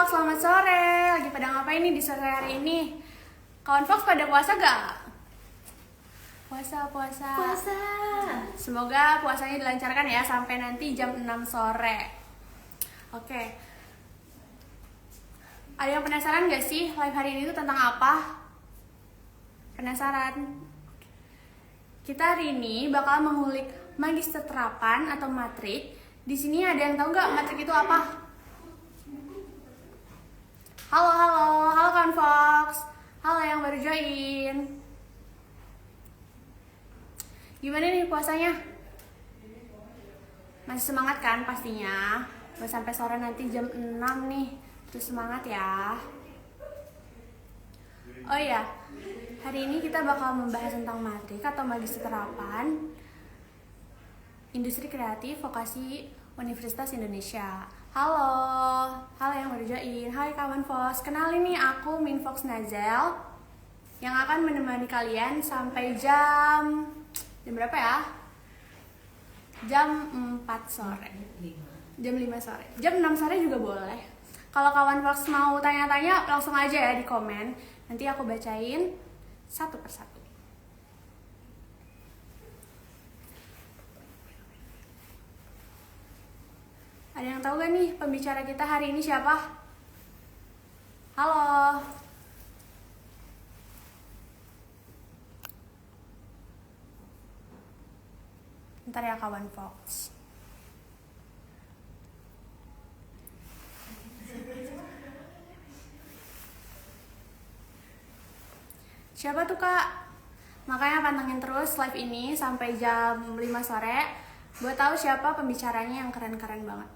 Fox, selamat sore. Lagi pada ngapain nih di sore hari ini? Kawan Fox pada puasa gak? Puasa. Semoga puasanya dilancarkan ya sampai nanti jam 6 sore. Oke. Ada yang penasaran gak sih live hari ini tuh tentang apa? Penasaran? Kita hari ini bakal mengulik magister terapan atau matrik. Di sini ada yang tahu nggak matrik itu apa? Halo kawan Fox. Halo yang baru join. Gimana nih puasanya? Masih semangat kan pastinya? Mau sampai sore nanti jam 6 nih. Terus semangat ya. Oh iya, hari ini kita bakal membahas tentang matrik atau magister terapan Industri Kreatif Vokasi Universitas Indonesia. Halo yang baru join. Hai kawan Fox, kenalin nih aku Min Fox Nazel yang akan menemani kalian sampai jam berapa ya? Jam 4 sore. Jam 5 sore. Jam 6 sore juga boleh. Kalau kawan Fox mau tanya-tanya langsung aja ya di komen. Nanti aku bacain satu persatu. Ada yang tahu gak nih pembicara kita hari ini siapa? Halo. Bentar ya kawan Fox. Siapa tuh kak? Makanya pantengin terus live ini sampai jam 5 sore buat tahu siapa pembicaranya yang keren-keren banget.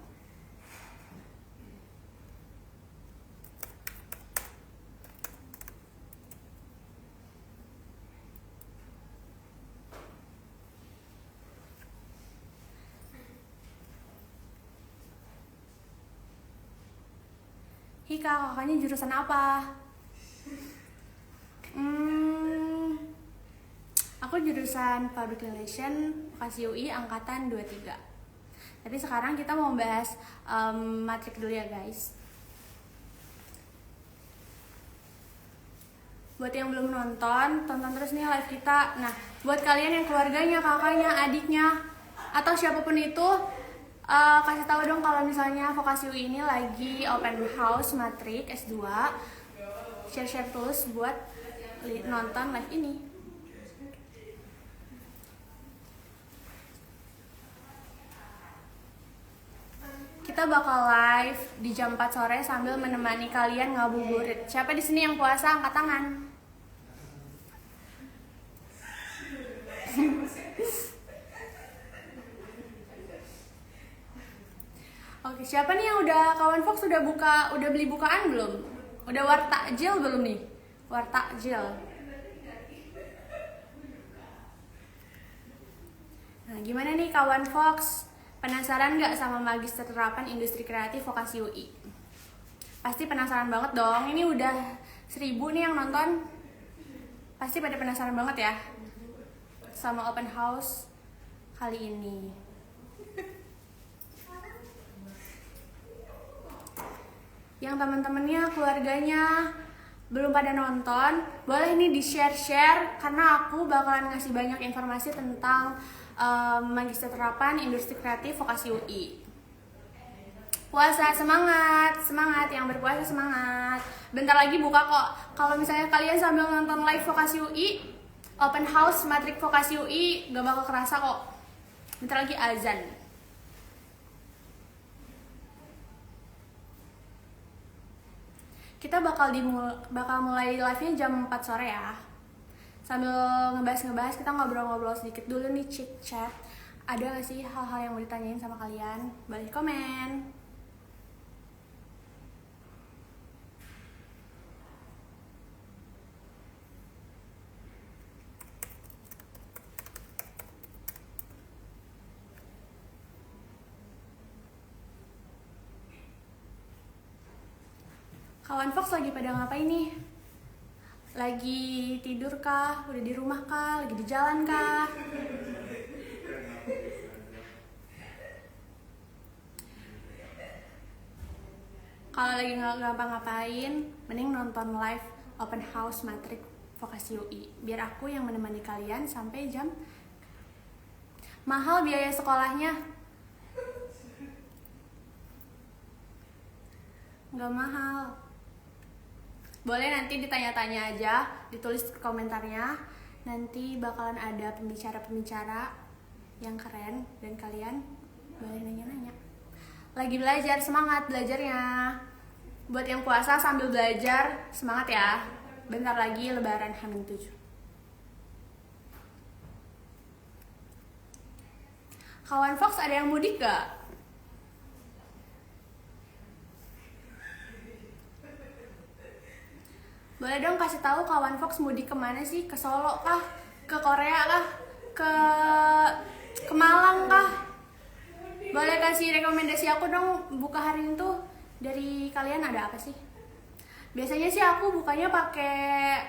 Hika, kakaknya jurusan apa? Aku jurusan Public Relation Vokasi UI angkatan 23. Tapi sekarang kita mau bahas matrik dulu ya guys. Buat yang belum nonton, tonton terus nih live kita. Nah, buat kalian yang keluarganya, kakaknya, adiknya, atau siapapun itu, kasih tahu dong kalau misalnya Vokasi UI ini lagi open house matrik S2. Share terus buat nonton live ini. Kita bakal live di jam 4 sore sambil menemani kalian ngabuburit. Siapa di sini yang puasa angkat tangan? Oke, siapa nih yang udah kawan Fox udah beli bukaan belum? Udah wartakjil belum nih? Wartakjil. Nah, gimana nih kawan Fox? Penasaran nggak sama magister terapan industri kreatif Vokasi UI? Pasti penasaran banget dong. Ini udah 1000 nih yang nonton. Pasti pada penasaran banget ya sama open house kali ini. Yang teman-temannya, keluarganya belum pada nonton, boleh nih di-share karena aku bakalan ngasih banyak informasi tentang magister terapan industri kreatif Vokasi UI. Puasa semangat yang berpuasa semangat. Bentar lagi buka kok. Kalau misalnya kalian sambil nonton live Vokasi UI, open house matrik Vokasi UI gak bakal kerasa kok. Bentar lagi azan. Kita bakal mulai live-nya jam 4 sore ya. Sambil ngebahas, kita ngobrol-ngobrol sedikit dulu nih, chit-chat. Ada gak sih hal-hal yang mau ditanyain sama kalian? Boleh komen. Kawan Fox lagi pada ngapain nih? Lagi tidur kah? Udah di rumah kah? Lagi di jalan kah? Kalau lagi nggak ngapa-ngapain, mending nonton live open house Matrix Vokasi UI. Biar aku yang menemani kalian sampai jam. Mahal biaya sekolahnya? Nggak mahal. Boleh nanti ditanya-tanya aja, ditulis komentarnya. Nanti bakalan ada pembicara-pembicara yang keren dan kalian boleh nanya-nanya. Lagi belajar, semangat belajarnya. Buat yang puasa sambil belajar, semangat ya. Bentar lagi lebaran H-7. Kawan Fox ada yang mudik gak? Boleh dong kasih tahu kawan Fox mudik kemana sih? Ke Solo kah? Ke Korea kah? Ke Malang kah? Boleh kasih rekomendasi aku dong buka hari itu. Dari kalian ada apa sih? Biasanya sih aku bukanya pakai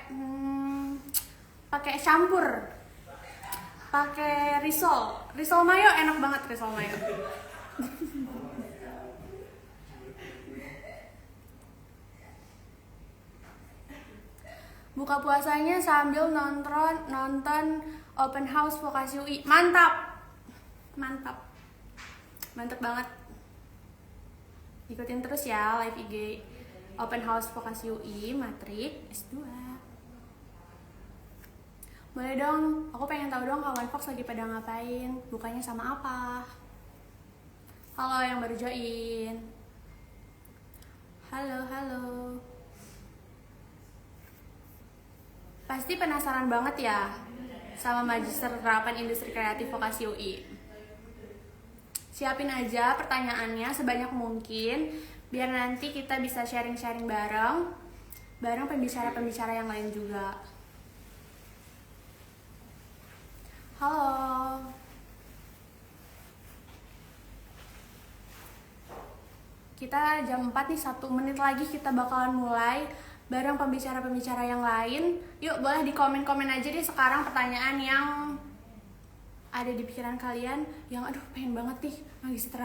campur, pakai risol mayo, enak banget risol mayo. Buka puasanya sambil nonton open house Vokasi UI. Mantap banget. Ikutin terus ya live IG open house Vokasi UI Matrix S2. Boleh dong, aku pengen tahu dong kawan Fox lagi pada ngapain, bukanya sama apa. Halo yang baru join. Halo. Pasti penasaran banget ya sama Magister Terapan Industri Kreatif Vokasi UI. Siapin aja pertanyaannya sebanyak mungkin biar nanti kita bisa sharing-sharing bareng pembicara-pembicara yang lain juga. Halo. Kita jam 4 nih, 1 menit lagi kita bakalan mulai bareng pembicara-pembicara yang lain. Yuk boleh di komen-komen aja deh sekarang pertanyaan yang ada di pikiran kalian yang aduh pengen banget nih Magister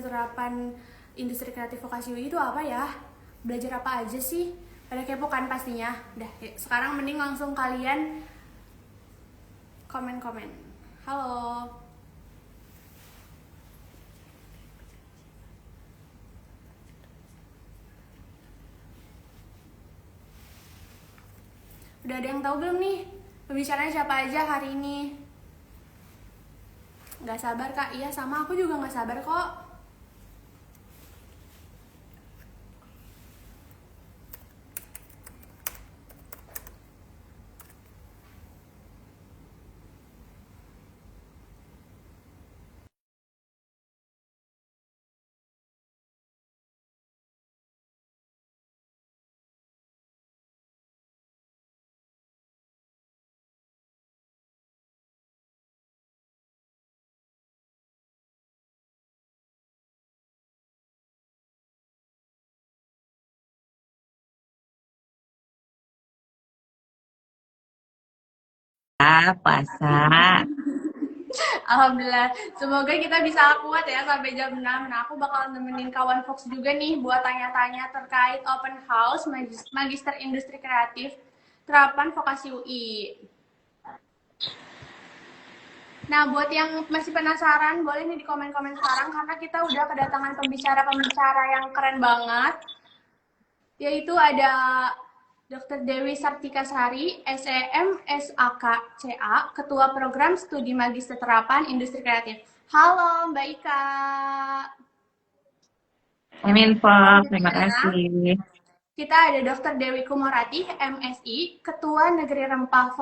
Terapan Industri Kreatif Vokasi UI itu apa ya? Belajar apa aja sih? Pada kepo kan pastinya. Udah, sekarang mending langsung kalian komen-komen. Halo. Udah ada yang tahu belum nih pembicaranya siapa aja hari ini? Gak sabar kak? Iya sama aku juga gak sabar kok. Puasa. Alhamdulillah, semoga kita bisa kuat ya sampai jam 6. Nah, aku bakal nemenin kawan Fox juga nih buat tanya-tanya terkait open house Magister Industri Kreatif Terapan Vokasi UI. Nah, buat yang masih penasaran, boleh nih di komen-komen sekarang karena kita udah kedatangan pembicara-pembicara yang keren banget. Yaitu ada Dr. Dewi Sartikasari, SEM SAK CA, Ketua Program Studi Magister Terapan Industri Kreatif. Halo Mbak Ika. Amin, Pak. Terima kasih. Kita ada Dr. Dewi Kumorati, MSI, Ketua Negeri Rempah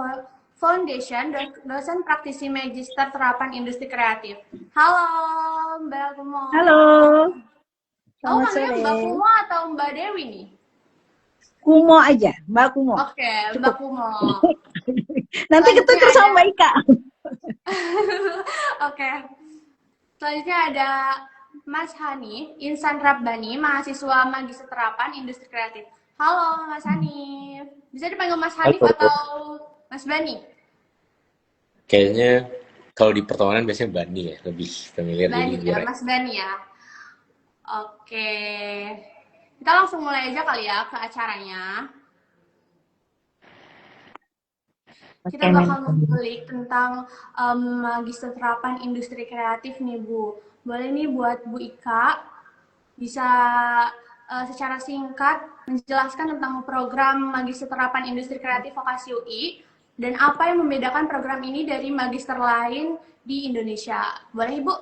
Foundation, dosen praktisi Magister Terapan Industri Kreatif. Halo Mbak Kumo. Halo. Oh, manggilnya Mbak Kumo atau Mbak Dewi nih? Kumo aja, Mbak Kumo. Oke, Mbak Kumo. Nanti ketuker sama Mbak Ika. Oke. Selanjutnya ada Mas Hani Insan Rabbani, mahasiswa Magister Terapan Industri Kreatif. Halo Mas Hanif. Bisa dipanggil Mas Hanif atau Mas Bani? Kayaknya kalau di pertemanan biasanya Bani ya, lebih familiar Bani jadi ya, Mas Bani ya. Oke, kita langsung mulai aja kali ya ke acaranya. Oke, Kita bakal Menko. ngulik tentang magister terapan industri kreatif nih Bu. Boleh nih buat Bu Ika bisa secara singkat menjelaskan tentang program magister terapan industri kreatif vokasi UI dan apa yang membedakan program ini dari magister lain di Indonesia. Boleh Ibu?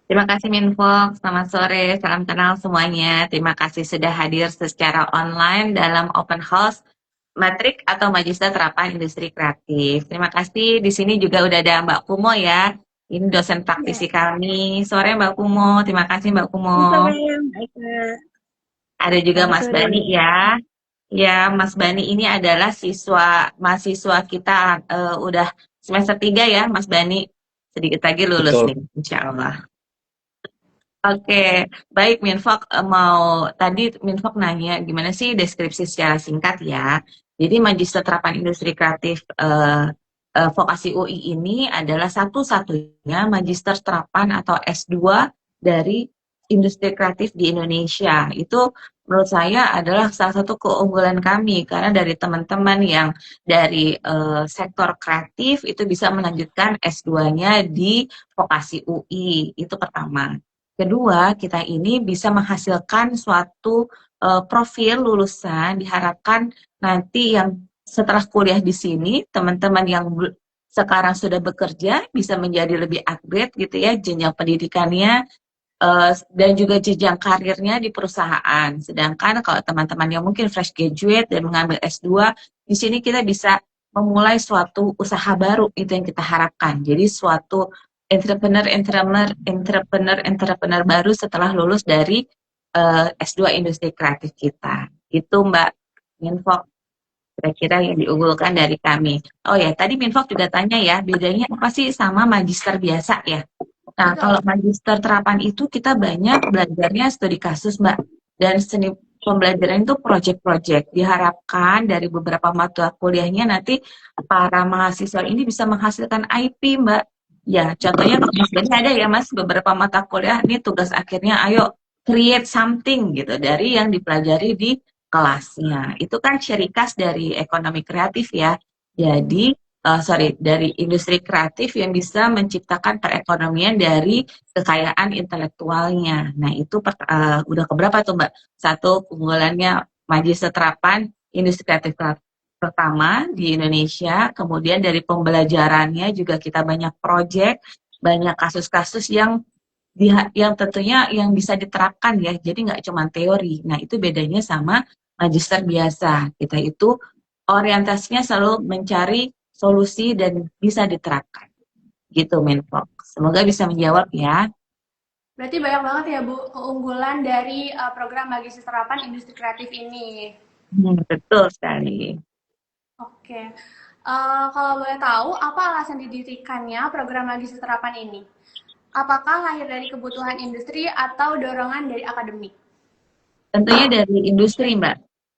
Terima kasih Minfok, selamat sore, salam kenal semuanya. Terima kasih sudah hadir secara online dalam open house Matrik atau Magister Terapan Industri Kreatif. Terima kasih, di sini juga udah ada Mbak Kumo ya. Ini dosen praktisi Iya. kami. Sore Mbak Kumo, terima kasih Mbak Kumo. Sore, baik Kak. Ada juga Selamat Mas sore. Bani ya. Ya, Mas Bani ini adalah mahasiswa kita udah semester 3 ya, Mas Bani. Sedikit lagi lulus Betul. nih, insya Allah. Oke, baik Minfok tadi Minfok nanya gimana sih deskripsi secara singkat ya. Jadi Magister Terapan Industri Kreatif Vokasi UI ini adalah satu-satunya Magister Terapan atau S2 dari industri kreatif di Indonesia. Itu menurut saya adalah salah satu keunggulan kami karena dari teman-teman yang dari sektor kreatif itu bisa melanjutkan S2-nya di Vokasi UI. Itu pertama. Kedua, kita ini bisa menghasilkan suatu profil lulusan, diharapkan nanti yang setelah kuliah di sini, teman-teman yang sekarang sudah bekerja bisa menjadi lebih upgrade gitu ya, jenjang pendidikannya dan juga jenjang karirnya di perusahaan. Sedangkan kalau teman-teman yang mungkin fresh graduate dan mengambil S2, di sini kita bisa memulai suatu usaha baru, itu yang kita harapkan. Jadi suatu entrepreneur baru setelah lulus dari S2 industri kreatif kita. Itu Mbak Minfok kira-kira yang diunggulkan dari kami. Oh ya, tadi Minfok juga tanya ya, bedanya apa sih sama magister biasa ya? Nah, Betul. kalau magister terapan itu kita banyak belajarnya studi kasus, Mbak. Dan seni pembelajaran itu project-project. Diharapkan dari beberapa mata kuliahnya nanti para mahasiswa ini bisa menghasilkan IP, Mbak. Ya, contohnya kalau Mas Beni ada ya, Mas, beberapa mata kuliah ini tugas akhirnya ayo create something gitu dari yang dipelajari di kelasnya. Itu kan ciri khas dari ekonomi kreatif ya. Jadi dari industri kreatif yang bisa menciptakan perekonomian dari kekayaan intelektualnya. Nah, itu udah keberapa tuh, Mbak? Satu, keunggulannya Magister Terapan Industri Kreatif pertama di Indonesia. Kemudian dari pembelajarannya juga kita banyak proyek, banyak kasus-kasus yang tentunya yang bisa diterapkan ya. Jadi nggak cuma teori. Nah, itu bedanya sama magister biasa. Kita itu orientasinya selalu mencari solusi dan bisa diterapkan. Gitu, Menfok. Semoga bisa menjawab ya. Berarti banyak banget ya Bu keunggulan dari program magister terapan industri kreatif ini. Betul sekali. Oke. Kalau boleh tahu, apa alasan didirikannya program magister terapan ini? Apakah lahir dari kebutuhan industri atau dorongan dari akademik? Tentunya dari industri, Mbak.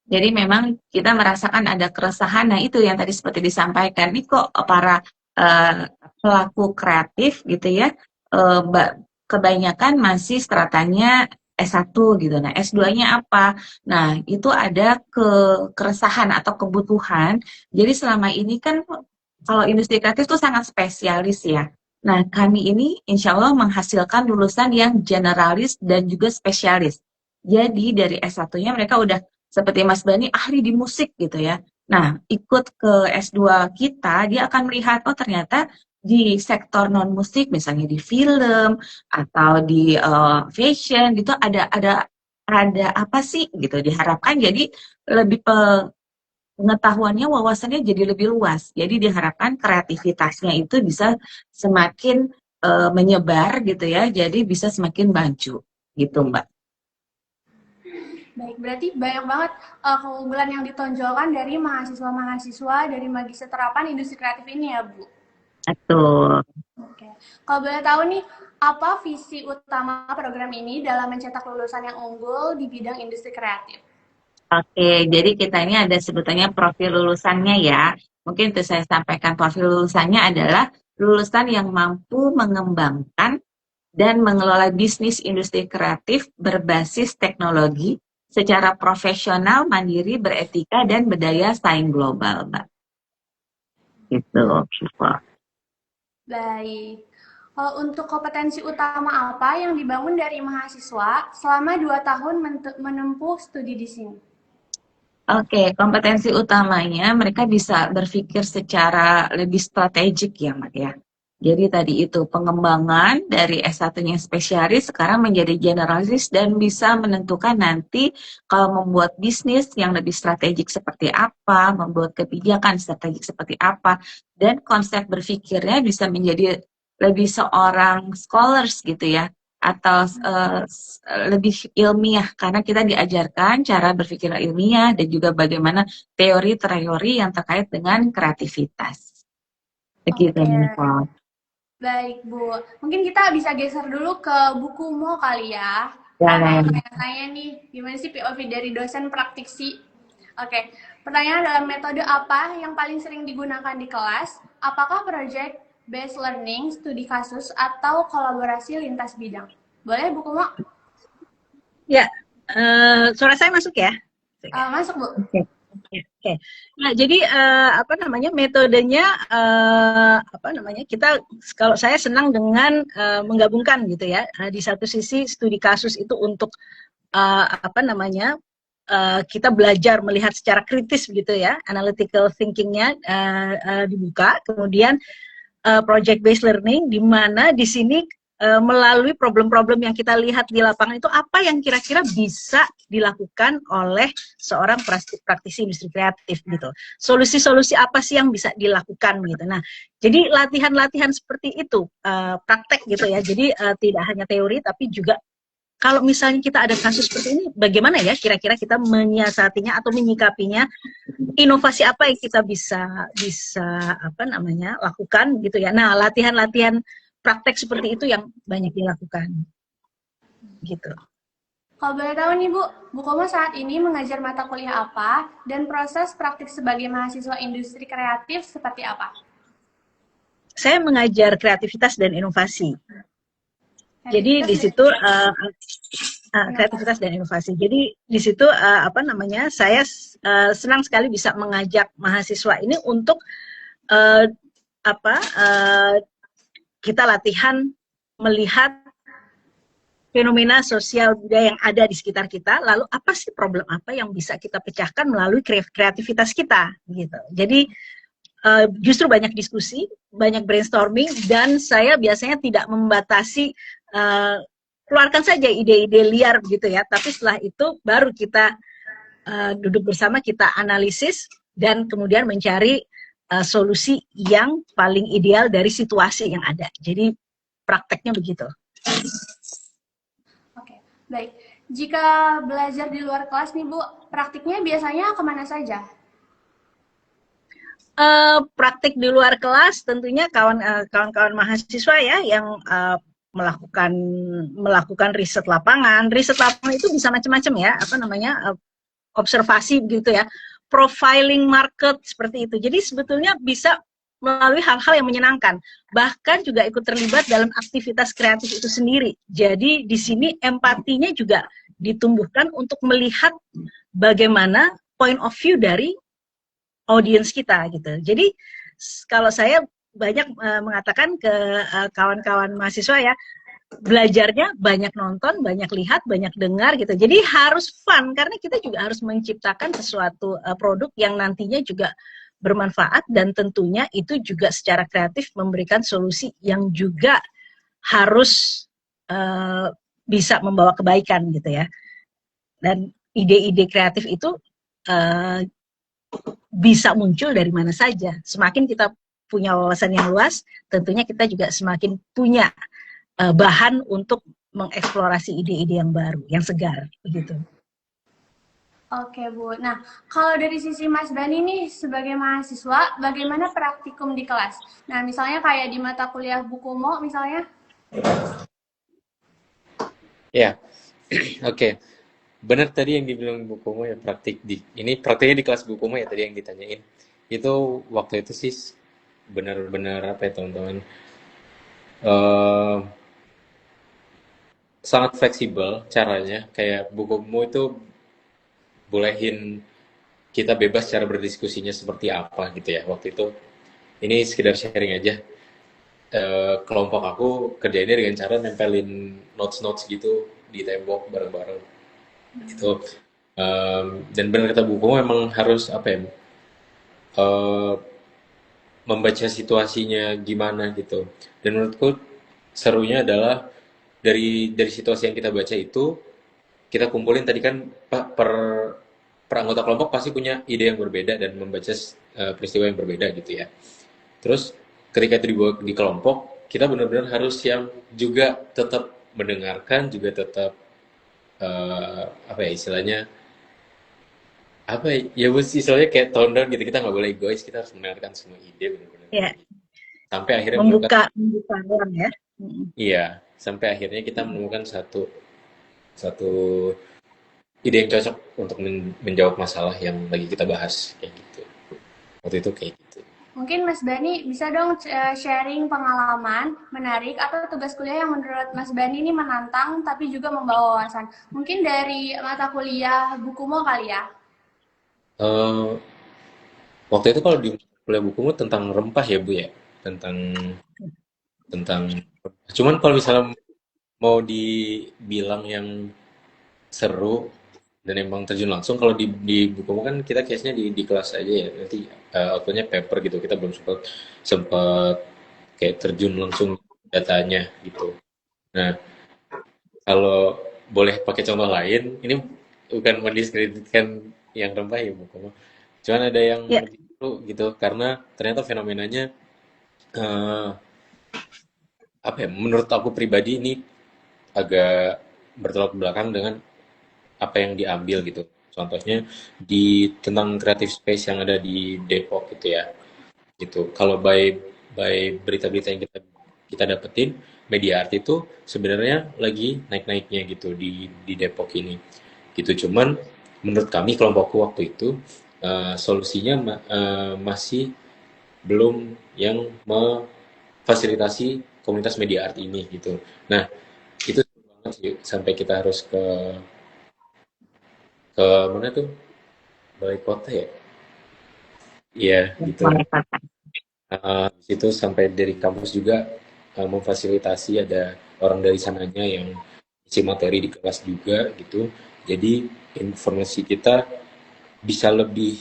Jadi memang kita merasakan ada keresahan. Nah, itu yang tadi seperti disampaikan. Ini kok para pelaku kreatif gitu ya, Mbak, kebanyakan masih stratanya S1 gitu. Nah, S2-nya apa? Nah, itu ada keresahan atau kebutuhan. Jadi selama ini kan kalau industri kreatif itu sangat spesialis ya. Nah, kami ini insya Allah menghasilkan lulusan yang generalis dan juga spesialis. Jadi dari S1-nya mereka udah seperti Mas Bani ahli di musik gitu ya. Nah, ikut ke S2 kita, dia akan melihat, oh ternyata di sektor non-musik, misalnya di film, atau di fashion, gitu ada apa sih gitu. Diharapkan jadi lebih pengetahuannya, wawasannya jadi lebih luas. Jadi diharapkan kreativitasnya itu bisa semakin menyebar gitu ya, jadi bisa semakin maju gitu Mbak. Baik, berarti banyak banget keunggulan yang ditonjolkan dari mahasiswa-mahasiswa dari magister terapan industri kreatif ini ya, Bu. Betul. Oke. Kalau boleh tahu nih, apa visi utama program ini dalam mencetak lulusan yang unggul di bidang industri kreatif? Oke, jadi kita ini ada sebutannya profil lulusannya ya. Mungkin itu saya sampaikan profil lulusannya adalah lulusan yang mampu mengembangkan dan mengelola bisnis industri kreatif berbasis teknologi secara profesional, mandiri, beretika, dan berdaya saing global, Mbak. Itu, Syifa. Baik. Kalau untuk kompetensi utama apa yang dibangun dari mahasiswa selama 2 tahun menempuh studi di sini? Oke, kompetensi utamanya mereka bisa berpikir secara lebih strategik ya, Mbak ya. Jadi tadi itu pengembangan dari S1-nya spesialis sekarang menjadi generalis dan bisa menentukan nanti kalau membuat bisnis yang lebih strategik seperti apa, membuat kebijakan strategik seperti apa, dan konsep berpikirnya bisa menjadi lebih seorang scholars gitu ya, atau lebih ilmiah karena kita diajarkan cara berpikir ilmiah dan juga bagaimana teori-teori yang terkait dengan kreativitas. Begitu, Oke, Nicole. baik Bu. Mungkin kita bisa geser dulu ke buku Mo kali ya. Ya, Karena nah, banyak yang tanya nih, gimana sih POV dari dosen praktisi? Oke, pertanyaan dalam metode apa yang paling sering digunakan di kelas? Apakah project based learning, studi kasus, atau kolaborasi lintas bidang? Boleh buku Mo? Ya, suara saya masuk ya? Masuk Bu. oke. Oke. Nah, jadi apa namanya metodenya apa namanya kita kalau saya senang dengan menggabungkan gitu ya. Di satu sisi studi kasus itu untuk apa namanya kita belajar melihat secara kritis gitu ya, analytical thinkingnya dibuka. Kemudian project based learning di mana di sini melalui problem-problem yang kita lihat di lapangan itu apa yang kira-kira bisa dilakukan oleh seorang praktisi industri kreatif gitu. Solusi-solusi apa sih yang bisa dilakukan gitu. Nah, jadi latihan-latihan seperti itu praktek gitu ya. Jadi tidak hanya teori tapi juga kalau misalnya kita ada kasus seperti ini, bagaimana ya kira-kira kita menyiasatinya atau menyikapinya? Inovasi apa yang kita bisa apa namanya lakukan gitu ya. Nah, latihan-latihan praktek seperti itu yang banyak dilakukan gitu. Kalau boleh tahu nih Bu, Bu Komo saat ini mengajar mata kuliah apa dan proses praktik sebagai mahasiswa industri kreatif seperti apa? Saya mengajar kreativitas dan inovasi. Jadi di situ kreativitas dan inovasi. Jadi di situ apa namanya saya senang sekali bisa mengajak mahasiswa ini untuk apa kita latihan melihat fenomena sosial budaya yang ada di sekitar kita, lalu apa sih problem apa yang bisa kita pecahkan melalui kreativitas kita gitu. Jadi justru banyak diskusi, banyak brainstorming, dan saya biasanya tidak membatasi keluarkan saja ide-ide liar gitu ya, tapi setelah itu baru kita duduk bersama, kita analisis dan kemudian mencari solusi yang paling ideal dari situasi yang ada. Jadi prakteknya begitu. Oke, baik. Jika belajar di luar kelas nih Bu, praktiknya biasanya kemana saja? Praktik di luar kelas tentunya kawan-kawan mahasiswa ya yang melakukan riset lapangan. Riset lapangan itu bisa macam-macam ya, apa namanya observasi begitu ya, profiling market seperti itu. Jadi sebetulnya bisa melalui hal-hal yang menyenangkan, bahkan juga ikut terlibat dalam aktivitas kreatif itu sendiri. Jadi di sini empatinya juga ditumbuhkan untuk melihat bagaimana point of view dari audiens kita gitu. Jadi kalau saya banyak mengatakan ke kawan-kawan mahasiswa ya, belajarnya banyak nonton, banyak lihat, banyak dengar gitu. Jadi harus fun karena kita juga harus menciptakan sesuatu produk yang nantinya juga bermanfaat dan tentunya itu juga secara kreatif memberikan solusi yang juga harus bisa membawa kebaikan gitu ya. Dan ide-ide kreatif itu bisa muncul dari mana saja. Semakin kita punya wawasan yang luas, tentunya kita juga semakin punya bahan untuk mengeksplorasi ide-ide yang baru, yang segar, begitu. Oke Bu, nah kalau dari sisi Mas Bani nih sebagai mahasiswa, bagaimana praktikum di kelas? Nah misalnya kayak di mata kuliah Bukumo misalnya? Ya, oke. Benar tadi yang dibilang Bu Komo ya praktiknya di kelas Bu Komo ya tadi yang ditanyain. Itu waktu itu sih benar-benar apa ya teman-teman? sangat fleksibel caranya. Kayak bukumu itu bolehin kita bebas cara berdiskusinya seperti apa gitu ya. Waktu itu ini sekedar sharing aja. Kelompok aku kerjainnya dengan cara nempelin notes-notes gitu di tembok bareng-bareng gitu. Dan benar kata buku memang harus apa ya, eh, membaca situasinya gimana gitu. Dan menurutku serunya adalah dari situasi yang kita baca itu kita kumpulin tadi kan per anggota kelompok pasti punya ide yang berbeda dan membaca peristiwa yang berbeda gitu ya. Terus ketika itu dibawa di kelompok, kita benar-benar harus yang juga tetap mendengarkan, juga tetap apa ya istilahnya, apa ya bos istilahnya kayak tone down gitu, kita nggak boleh egois, kita harus mendengarkan semua ide benar-benar. Ya, Sampai akhirnya menemukan, membuka ruang ya. iya, sampai akhirnya kita menemukan satu satu ide yang cocok untuk menjawab masalah yang lagi kita bahas kayak gitu. Waktu itu kayak gitu. Mungkin Mas Bani bisa dong sharing pengalaman menarik atau tugas kuliah yang menurut Mas Bani ini menantang tapi juga membawa wawasan. Mungkin dari mata kuliah bukumu kali ya? Eh, Waktu itu kalau di kuliah bukumu tentang rempah ya Bu ya, tentang tentang. Cuman kalau misalnya mau dibilang yang seru dan emang terjun langsung, kalau di bukumu kan kita case-nya di kelas aja ya, nanti outputnya paper gitu, kita belum sempat sempat kayak terjun langsung datanya gitu. Nah, kalau boleh pakai contoh lain, ini bukan mendiskreditkan yang rempah ya bukumu. Cuman ada yang Ya, lebih seru gitu, karena ternyata fenomenanya eh, apa ya? Menurut aku pribadi ini agak bertolak belakang dengan apa yang diambil gitu. Contohnya di tentang creative space yang ada di Depok gitu ya. Gitu. Kalau by berita-berita yang kita dapetin, media art itu sebenarnya lagi naik-naiknya gitu di Depok ini. Gitu. Cuman menurut kami kelompokku waktu itu solusinya masih belum yang memfasilitasi komunitas media art ini gitu. Nah, itu seru banget sih sampai kita harus ke mana tuh? Balai kota ya? Iya, gitu. Di situ sampai dari kampus juga memfasilitasi ada orang dari sananya yang isi materi di kelas juga gitu. Jadi informasi kita bisa lebih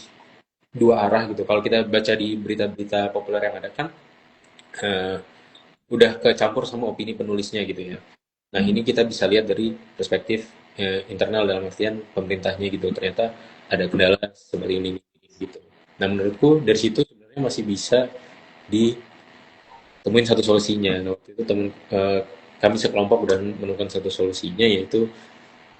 dua arah gitu. Kalau kita baca di berita-berita populer yang ada kan eh, udah kecampur sama opini penulisnya gitu ya. Nah, ini kita bisa lihat dari perspektif internal dalam artian pemerintahnya gitu. Ternyata ada kendala seperti ini gitu. Nah, menurutku dari situ sebenarnya masih bisa ditemuin satu solusinya. Nah, waktu itu kami sekelompok udah menemukan satu solusinya yaitu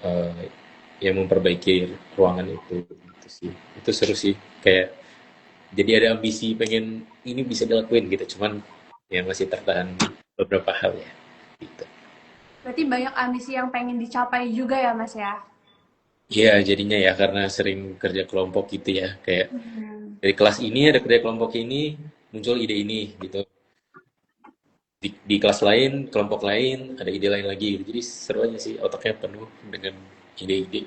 eh, yang memperbaiki ruangan itu. Gitu sih. Itu seru sih. Kayak jadi ada ambisi pengen ini bisa dilakuin gitu. Cuman yang masih tertahan beberapa hal ya. Gitu. Berarti banyak ambisi yang pengen dicapai juga ya Mas ya? Iya, jadinya ya karena sering kerja kelompok gitu ya. Kayak dari kelas ini ada kerja kelompok ini muncul ide ini gitu. Di kelas lain, kelompok lain ada ide lain lagi gitu. Jadi seru aja sih otaknya penuh dengan ide-ide.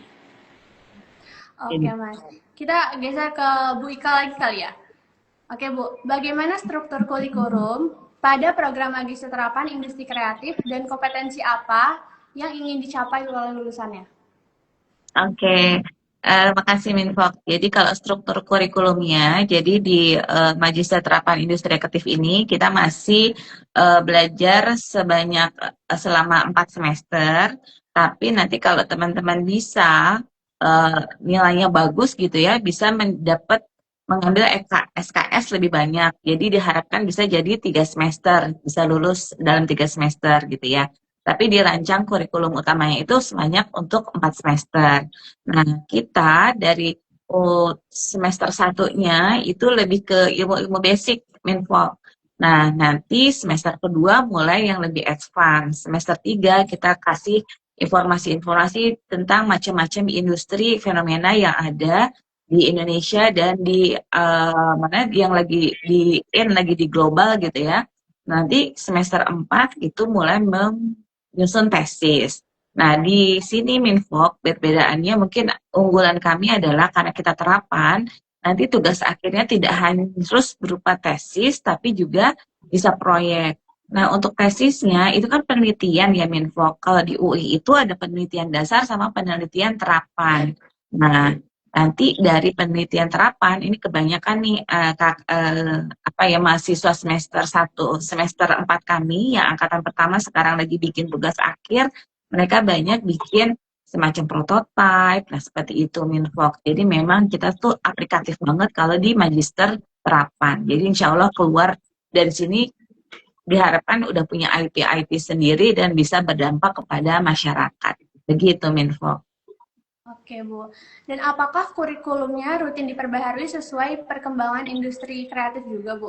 Oke Mas. Kita geser ke Bu Ika lagi kali ya? Oke Bu, bagaimana struktur kurikulum pada program Magister Terapan Industri Kreatif dan kompetensi apa yang ingin dicapai oleh lulusannya? Oke, makasih Minfok. Jadi kalau struktur kurikulumnya, jadi di Magister Terapan Industri Kreatif ini kita masih belajar selama 4 semester. Tapi nanti kalau teman-teman bisa nilainya bagus gitu ya, bisa mengambil SKS lebih banyak. Jadi diharapkan bisa jadi 3 semester, bisa lulus dalam 3 semester gitu ya. Tapi dirancang kurikulum utamanya itu sebanyak untuk 4 semester. Nah, kita dari semester satunya itu lebih ke ilmu-ilmu basic, Minfo. Nah, nanti semester kedua mulai yang lebih advance. Semester 3 kita kasih informasi-informasi tentang macam-macam industri fenomena yang ada di Indonesia dan di mana yang lagi di global gitu ya. Nanti semester 4 itu mulai menyusun tesis. Nah, di sini Minfok perbedaannya mungkin unggulan kami adalah karena kita terapan, nanti tugas akhirnya tidak hanya terus berupa tesis, tapi juga bisa proyek. Nah, untuk tesisnya itu kan penelitian ya Minfok. Kalau di UI itu ada penelitian dasar sama penelitian terapan. Nah, nanti dari penelitian terapan ini kebanyakan nih apa ya mahasiswa semester 1, semester 4 kami yang angkatan pertama sekarang lagi bikin tugas akhir, mereka banyak bikin semacam prototype, nah seperti itu Minfok. Jadi memang kita tuh aplikatif banget kalau di magister terapan. Jadi insya Allah keluar dari sini diharapkan udah punya IP-IP sendiri dan bisa berdampak kepada masyarakat. Begitu Minfok. Oke, Bu. Dan apakah kurikulumnya rutin diperbaharui sesuai perkembangan industri kreatif juga, Bu?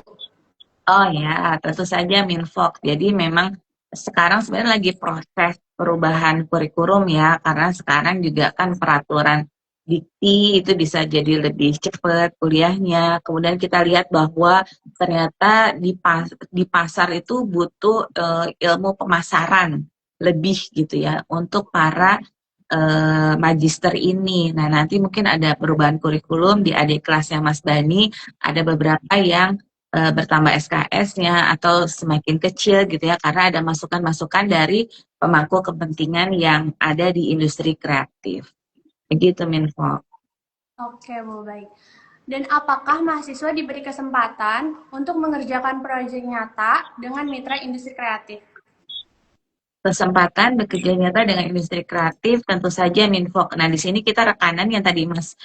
Oh ya, tentu saja Minfok. Jadi memang sekarang sebenarnya lagi proses perubahan kurikulum ya, karena sekarang juga kan peraturan dikti itu bisa jadi lebih cepat kuliahnya. Kemudian kita lihat bahwa ternyata di pasar itu butuh ilmu pemasaran lebih gitu ya untuk para magister ini. Nah, nanti mungkin ada perubahan kurikulum di adik kelasnya Mas Bani, ada beberapa yang bertambah SKS-nya atau semakin kecil gitu ya karena ada masukan-masukan dari pemangku kepentingan yang ada di industri kreatif. Begitu Minfo. Oke, Bu, baik. Dan apakah mahasiswa diberi kesempatan untuk mengerjakan proyek nyata dengan mitra industri kreatif? Kesempatan bekerja nyata dengan industri kreatif tentu saja Minfo. Nah, di sini kita rekanan yang tadi Mas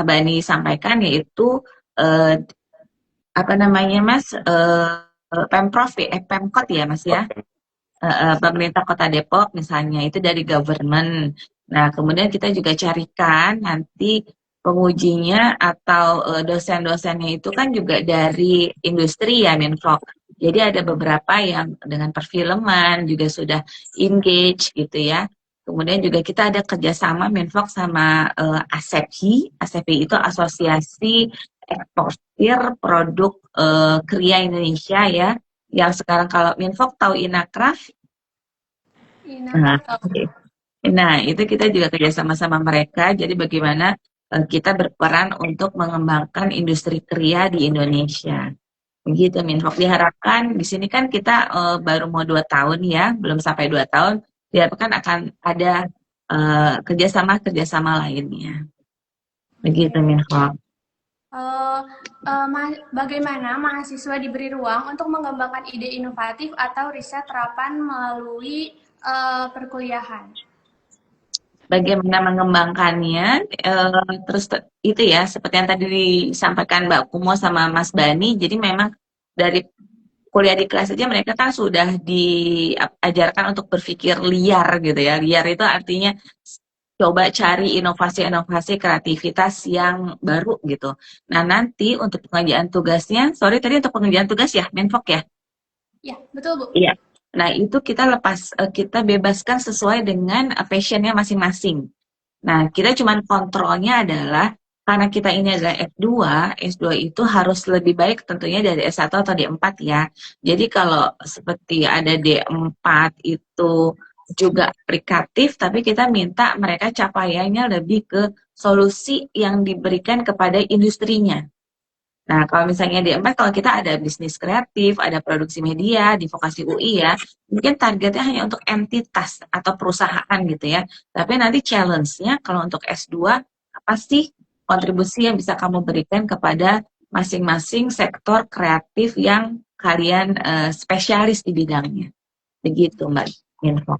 Bani sampaikan yaitu apa namanya Mas Pemprov Pemkot ya Mas ya. Pemerintah Kota Depok misalnya itu dari government. Nah, kemudian kita juga carikan nanti pengujinya atau dosen-dosennya itu kan juga dari industri ya Minfok. Jadi ada beberapa yang dengan perfilman juga sudah engage gitu ya. Kemudian juga kita ada kerjasama Minfok sama ASEPI. ASEPI itu Asosiasi Eksportir Produk Kria Indonesia ya. Yang sekarang kalau Minfok tahu Inakraf. Nah, nah, itu kita juga kerjasama sama mereka. Jadi bagaimana kita berperan untuk mengembangkan industri kria di Indonesia. Begitu Minfok. Diharapkan di sini kan kita baru mau 2 tahun ya, belum sampai 2 tahun. Diharapkan akan ada kerjasama lainnya. Begitu Minfok. Bagaimana mahasiswa diberi ruang untuk mengembangkan ide inovatif atau riset terapan melalui perkuliahan? Bagaimana mengembangkannya, terus itu ya, seperti yang tadi disampaikan Mbak Kumo sama Mas Bani, jadi memang dari kuliah di kelas aja mereka kan sudah diajarkan untuk berpikir liar gitu ya. Liar itu artinya coba cari inovasi-inovasi kreativitas yang baru gitu. Nah nanti untuk pengerjaan tugasnya, sorry tadi untuk pengerjaan tugas ya, Menfok ya? Iya, betul Bu. Iya. Nah itu kita bebaskan sesuai dengan passionnya masing-masing. Nah kita cuman kontrolnya adalah karena kita ini adalah S2 itu harus lebih baik tentunya dari S1 atau D4 ya. Jadi kalau seperti ada D4 itu juga aplikatif, tapi kita minta mereka capaiannya lebih ke solusi yang diberikan kepada industrinya. Nah, kalau misalnya D4, kalau kita ada bisnis kreatif, ada produksi media di vokasi UI ya, mungkin targetnya hanya untuk entitas atau perusahaan gitu ya. Tapi nanti challenge-nya kalau untuk S2, apa sih kontribusi yang bisa kamu berikan kepada masing-masing sektor kreatif yang kalian spesialis di bidangnya. Begitu Mbak Info.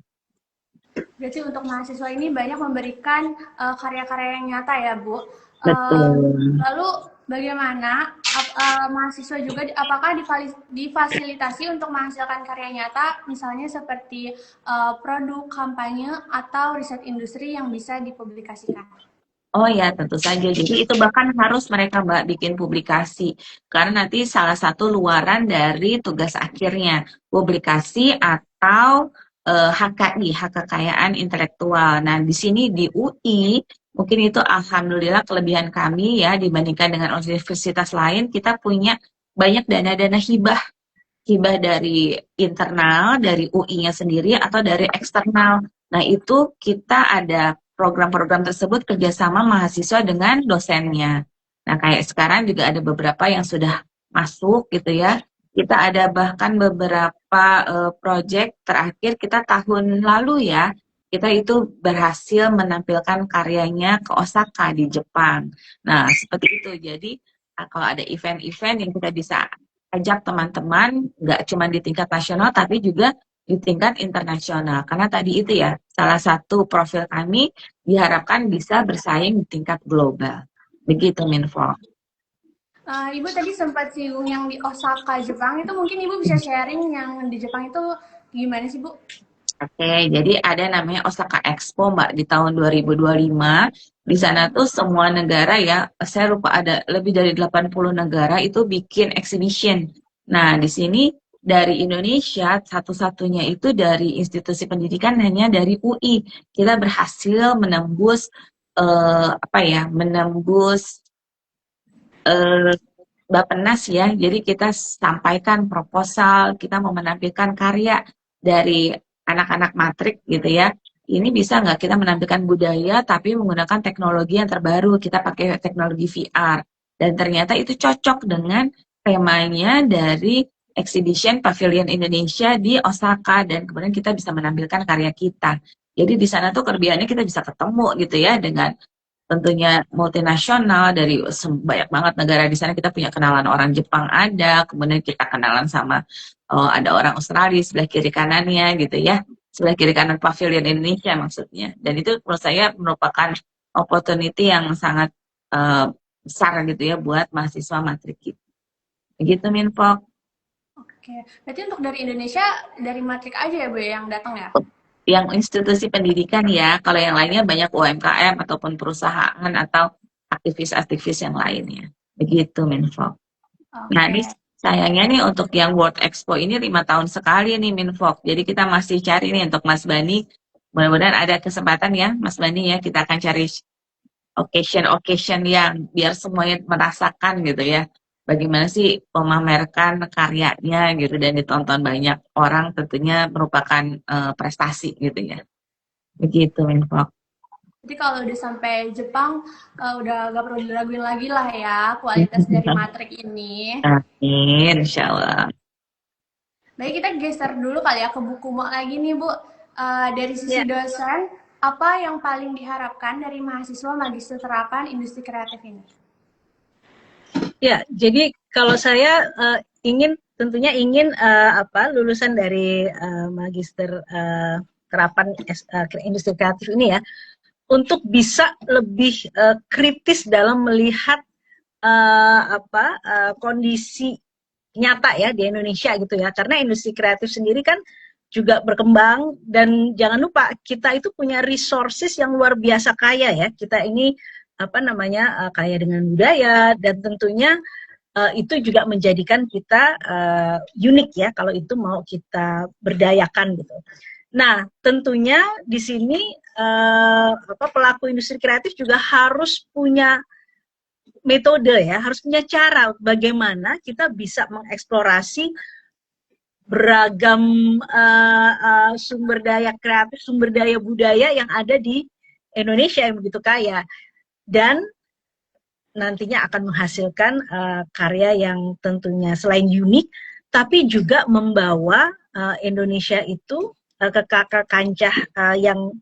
Berarti untuk mahasiswa ini banyak memberikan karya-karya yang nyata ya Bu. Betul. Lalu bagaimana mahasiswa juga apakah difasilitasi untuk menghasilkan karya nyata misalnya seperti produk kampanye atau riset industri yang bisa dipublikasikan? Oh ya tentu saja. Jadi itu bahkan harus mereka Mbak bikin publikasi karena nanti salah satu luaran dari tugas akhirnya publikasi atau HKI, hak kekayaan intelektual. Nah di sini di UI mungkin itu alhamdulillah kelebihan kami ya dibandingkan dengan universitas lain kita punya banyak dana-dana hibah dari internal, dari UI-nya sendiri atau dari eksternal. Nah, itu kita ada program-program tersebut kerjasama mahasiswa dengan dosennya. Nah, kayak sekarang juga ada beberapa yang sudah masuk gitu ya. Kita ada bahkan beberapa proyek terakhir kita tahun lalu ya. Kita itu berhasil menampilkan karyanya ke Osaka di Jepang. Nah, seperti itu. Jadi, kalau ada event-event yang kita bisa ajak teman-teman, nggak cuma di tingkat nasional, tapi juga di tingkat internasional. Karena tadi itu ya, salah satu profil kami diharapkan bisa bersaing di tingkat global. Begitu, Minfo. Ibu tadi sempat singgung yang di Osaka, Jepang, itu mungkin Ibu bisa sharing yang di Jepang itu gimana sih, Bu? Oke, jadi ada namanya Osaka Expo, Mbak, di tahun 2025. Di sana tuh semua negara ya, saya lupa ada lebih dari 80 negara itu bikin exhibition. Nah, di sini dari Indonesia, satu-satunya itu dari institusi pendidikan hanya dari UI. Kita berhasil menembus, menembus Bappenas ya. Jadi kita sampaikan proposal, kita mau menampilkan karya dari anak-anak matrik gitu ya. Ini bisa nggak kita menampilkan budaya tapi menggunakan teknologi yang terbaru. Kita pakai teknologi VR. Dan ternyata itu cocok dengan temanya dari Exhibition Pavilion Indonesia di Osaka. Dan kemudian kita bisa menampilkan karya kita. Jadi di sana tuh kelebihannya kita bisa ketemu gitu ya dengan tentunya multinasional dari banyak banget negara. Di sana kita punya kenalan orang Jepang ada, kemudian kita kenalan sama ada orang Australia sebelah kiri kanannya gitu ya, sebelah kiri kanan pavilion Indonesia maksudnya. Dan itu menurut saya merupakan opportunity yang sangat besar gitu ya buat mahasiswa matrik kita. Begitu, Minfo. Oke, berarti untuk dari Indonesia, dari matrik aja ya Bu yang datang ya? Yang institusi pendidikan ya, kalau yang lainnya banyak UMKM ataupun perusahaan atau aktivis-aktivis yang lainnya. Begitu, Minfo. Nah, ini sayangnya nih untuk yang World Expo ini 5 tahun sekali nih, Minfo. Jadi kita masih cari nih untuk Mas Bani. Mudah-mudahan ada kesempatan ya, Mas Bani ya. Kita akan cari occasion yang biar semuanya merasakan gitu ya. Bagaimana sih memamerkan karyanya gitu dan ditonton banyak orang, tentunya merupakan prestasi gitu ya. Begitu, Minfo. Jadi kalau udah sampai Jepang, udah gak perlu diraguin lagi lah ya kualitas dari matrik ini. Amin, insya Allah. Baik, kita geser dulu kali ya ke buku Mo lagi nih Bu. Dari sisi dosen, apa yang paling diharapkan dari mahasiswa Magister Terapan Industri Kreatif ini? Ya, jadi kalau saya tentunya ingin lulusan dari Magister Terapan Industri Kreatif ini ya, untuk bisa lebih kritis dalam melihat kondisi nyata ya di Indonesia gitu ya, karena industri kreatif sendiri kan juga berkembang dan jangan lupa kita itu punya resources yang luar biasa kaya ya. Kita ini kaya dengan budaya dan tentunya itu juga menjadikan kita unik ya kalau itu mau kita berdayakan gitu. Nah, tentunya di sini pelaku industri kreatif juga harus punya metode ya, harus punya cara bagaimana kita bisa mengeksplorasi beragam sumber daya kreatif, sumber daya budaya yang ada di Indonesia yang begitu kaya. Dan nantinya akan menghasilkan karya yang tentunya selain unik, tapi juga membawa Indonesia itu ke kancah yang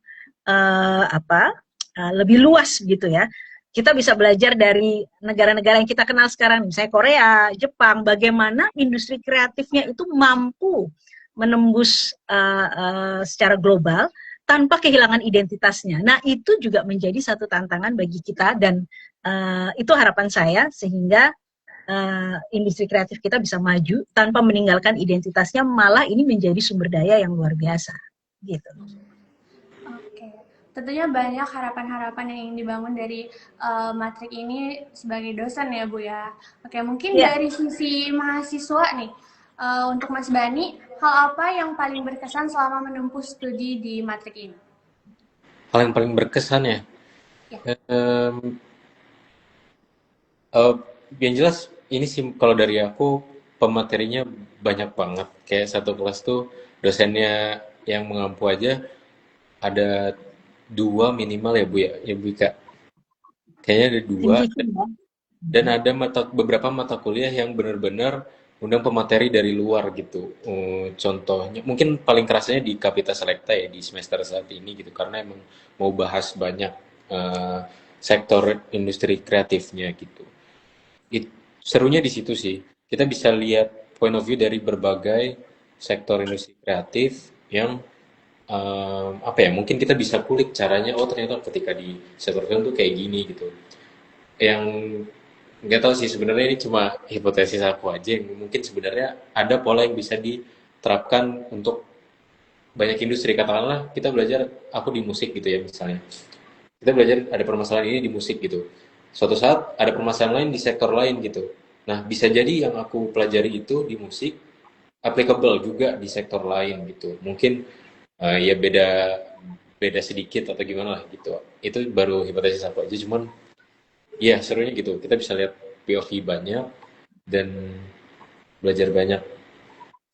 lebih luas gitu ya. Kita bisa belajar dari negara-negara yang kita kenal sekarang, misalnya Korea, Jepang, bagaimana industri kreatifnya itu mampu menembus secara global tanpa kehilangan identitasnya. Nah, itu juga menjadi satu tantangan bagi kita dan itu harapan saya sehingga industri kreatif kita bisa maju tanpa meninggalkan identitasnya, malah ini menjadi sumber daya yang luar biasa. Gitu. Oke, tentunya banyak harapan-harapan yang dibangun dari matrik ini sebagai dosen ya Bu ya. Oke, mungkin dari sisi mahasiswa nih, untuk Mas Bani, hal apa yang paling berkesan selama menempuh studi di matrik ini? Hal yang paling berkesan ya? Yang jelas ini sih kalau dari aku pematerinya banyak banget. Kayak satu kelas tuh dosennya yang mengampu aja ada 2 minimal ya Bu ya Bu Ika. Kayaknya ada 2 Tinggi ya. dan ada beberapa mata kuliah yang benar-benar undang pemateri dari luar gitu. Contohnya mungkin paling kerasanya di Kapita Selekta ya di semester saat ini gitu karena emang mau bahas banyak eh, sektor industri kreatifnya gitu. It- Serunya di situ sih. Kita bisa lihat point of view dari berbagai sektor industri kreatif yang apa ya? Mungkin kita bisa kulik caranya. Oh ternyata ketika di sektor film tuh kayak gini gitu. Yang nggak tahu sih sebenarnya ini cuma hipotesis aku aja. Mungkin sebenarnya ada pola yang bisa diterapkan untuk banyak industri. Katakanlah kita belajar aku di musik gitu ya misalnya. Kita belajar ada permasalahan ini di musik gitu. Suatu saat ada permasalahan lain di sektor lain gitu. Nah, bisa jadi yang aku pelajari itu di musik applicable juga di sektor lain gitu. Mungkin ya beda beda sedikit atau gimana lah gitu. Itu baru hipotesis aku aja cuman ya serunya gitu. Kita bisa lihat POV banyak dan belajar banyak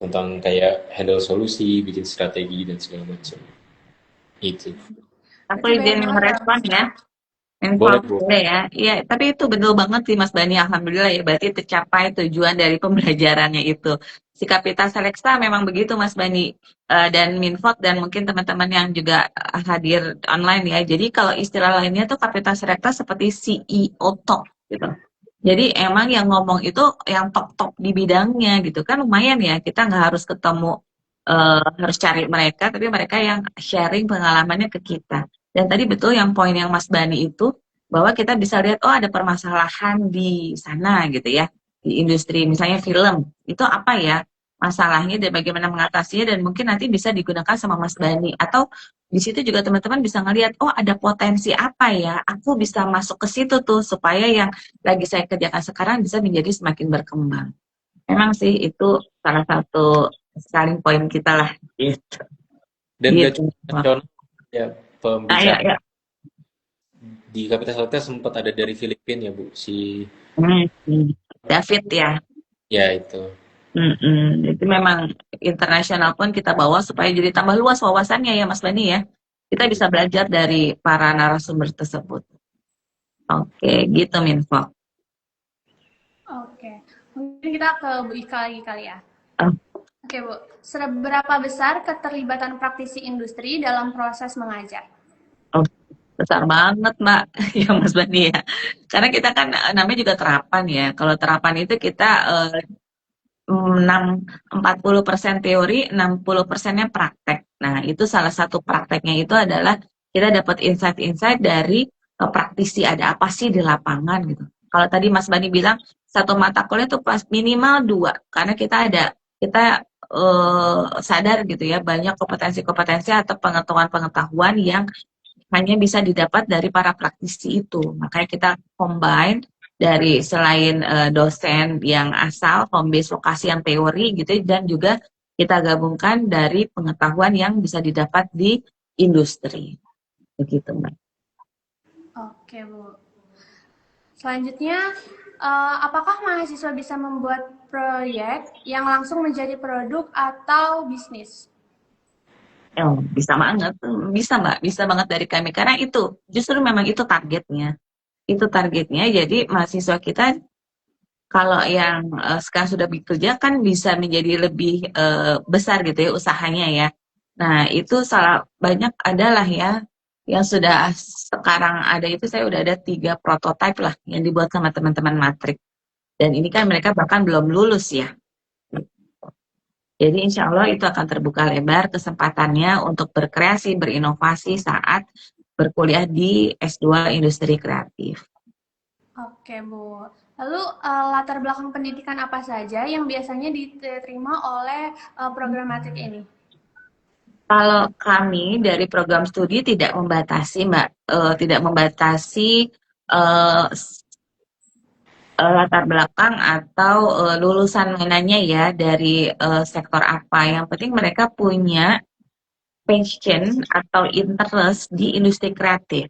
tentang kayak handle solusi, bikin strategi dan segala macam. Itu. Berarti Aku banyak izin banget ya merespon Mas. ya. Info Boleh, Bu. boleh ya. Iya, tapi itu betul banget sih Mas Bani. Alhamdulillah ya. Berarti tercapai tujuan dari pembelajarannya itu. Si Kapita Seleksa memang begitu Mas Bani. Dan Minfot dan mungkin teman-teman yang juga hadir online ya. Jadi kalau istilah lainnya tuh Kapita Seleksa seperti CEO top gitu. Jadi emang yang ngomong itu yang top-top di bidangnya gitu kan lumayan ya. Kita nggak harus ketemu, harus cari mereka, tapi mereka yang sharing pengalamannya ke kita. Dan tadi betul yang poin yang Mas Bani itu, bahwa kita bisa lihat, oh ada permasalahan di sana gitu ya, di industri misalnya film, itu apa ya masalahnya dan bagaimana mengatasinya dan mungkin nanti bisa digunakan sama Mas Bani. Atau di situ juga teman-teman bisa ngelihat, oh ada potensi apa ya, aku bisa masuk ke situ tuh supaya yang lagi saya kerjakan sekarang bisa menjadi semakin berkembang. Memang sih itu salah satu selling point kita lah. Gitu. Dan gak Gitu. cuma nasional ya Nah, ya, pembicara ya. di Kapita Selekta sempat ada dari Filipina ya Bu si David ya. ya itu. Itu memang internasional pun kita bawa supaya jadi tambah luas wawasannya ya Mas Bani ya. Kita bisa belajar dari para narasumber tersebut. Oke, gitu Minfo. Oke. Mungkin kita ke Bu Ika lagi kali ya. Oh, Oke, Bu. Seberapa besar keterlibatan praktisi industri dalam proses mengajar? oh, besar banget Mbak, ya Mas Bani ya. Karena kita kan namanya juga terapan ya. Kalau terapan itu kita 40% teori, 60%-nya praktek. Nah, itu salah satu prakteknya itu adalah kita dapat insight-insight dari praktisi ada apa sih di lapangan gitu. Kalau tadi Mas Bani bilang satu mata kuliah itu pas minimal 2 karena kita sadar gitu ya banyak kompetensi-kompetensi atau pengetahuan-pengetahuan yang hanya bisa didapat dari para praktisi itu. Makanya kita combine dari selain dosen yang asal, home base lokasi yang teori gitu, dan juga kita gabungkan dari pengetahuan yang bisa didapat di industri. Begitu, Mbak. Oke, Bu. Selanjutnya, apakah mahasiswa bisa membuat proyek yang langsung menjadi produk atau bisnis? Oh, bisa banget, bisa Mbak, bisa banget dari kami. Karena itu, justru memang itu targetnya. Itu targetnya, jadi mahasiswa kita kalau yang sekarang sudah bekerja kan bisa menjadi lebih besar gitu ya usahanya ya. Nah itu salah banyak adalah ya yang sudah sekarang ada itu saya udah ada 3 prototipe lah yang dibuat sama teman-teman Matrik. Dan ini kan mereka bahkan belum lulus ya. Jadi insya Allah itu akan terbuka lebar kesempatannya untuk berkreasi, berinovasi saat berkuliah di S2 Industri Kreatif. Oke, Bu. Lalu latar belakang pendidikan apa saja yang biasanya diterima oleh programatik ini? Kalau kami dari program studi tidak membatasi, Mbak, tidak membatasi latar belakang atau lulusan mananya ya dari sektor apa. Yang penting mereka punya passion atau interest di industri kreatif.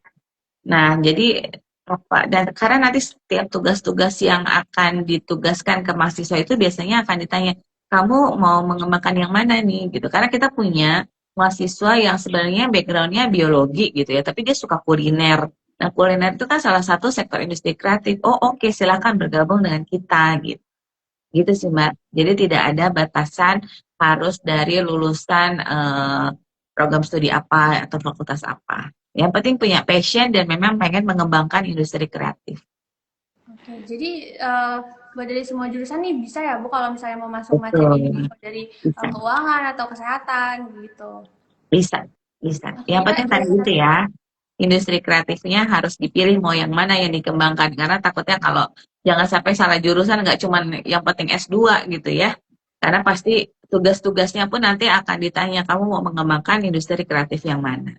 Nah, jadi apa dan karena nanti setiap tugas-tugas yang akan ditugaskan ke mahasiswa itu biasanya akan ditanya, kamu mau mengembangkan yang mana nih gitu. Karena kita punya mahasiswa yang sebenarnya backgroundnya biologi gitu ya, tapi dia suka kuliner. Nah, kuliner itu kan salah satu sektor industri kreatif. Oh, oke, silakan bergabung dengan kita gitu. Gitu sih, Mbak. Jadi tidak ada batasan harus dari lulusan program studi apa atau fakultas apa. Yang penting punya passion dan memang pengen mengembangkan industri kreatif. Oke, jadi buat dari semua jurusan nih bisa ya Bu kalau misalnya mau masuk materi ini Betul, dari bisa, keuangan atau kesehatan gitu. bisa, bisa. Oke, Yang ini penting tadi jurusan itu ya, industri kreatifnya harus dipilih mau yang mana yang dikembangkan. Karena takutnya kalau jangan sampai salah jurusan, nggak cuman yang penting S2 gitu ya. Karena pasti tugas-tugasnya pun nanti akan ditanya, kamu mau mengembangkan industri kreatif yang mana.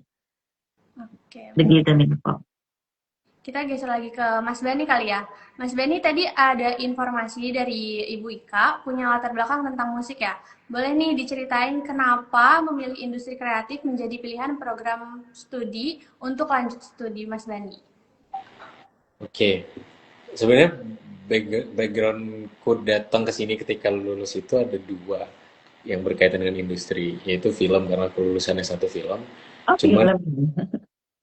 Oke. Begitu nih, kok. Kita geser lagi ke Mas Bani kali ya. Mas Bani tadi ada informasi dari Ibu Ika punya latar belakang tentang musik ya. Boleh nih diceritain kenapa memilih industri kreatif menjadi pilihan program studi untuk lanjut studi Mas Bani? Oke, sebenarnya backgroundku datang ke sini ketika lulus itu ada dua yang berkaitan dengan industri, yaitu film karena aku lulusan S1 film. Oh, Cuman film.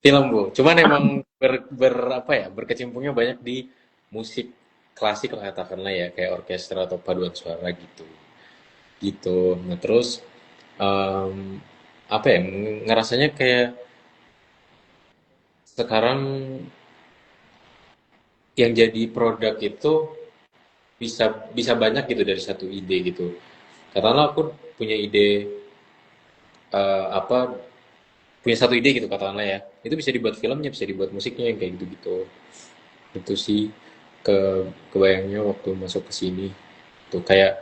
film Bu, cuman emang apa ya, berkecimpungnya banyak di musik klasik lah katakanlah ya, kayak orkestra atau paduan suara gitu. Gitu. Nah, terus em, apa ya, ngerasanya kayak sekarang yang jadi produk itu bisa bisa banyak gitu dari satu ide gitu. Katakanlah aku punya ide apa punya satu ide gitu katakanlah ya. Itu bisa dibuat filmnya, bisa dibuat musiknya yang kayak gitu-gitu. Itu sih kebayangnya waktu masuk ke sini. Tuh kayak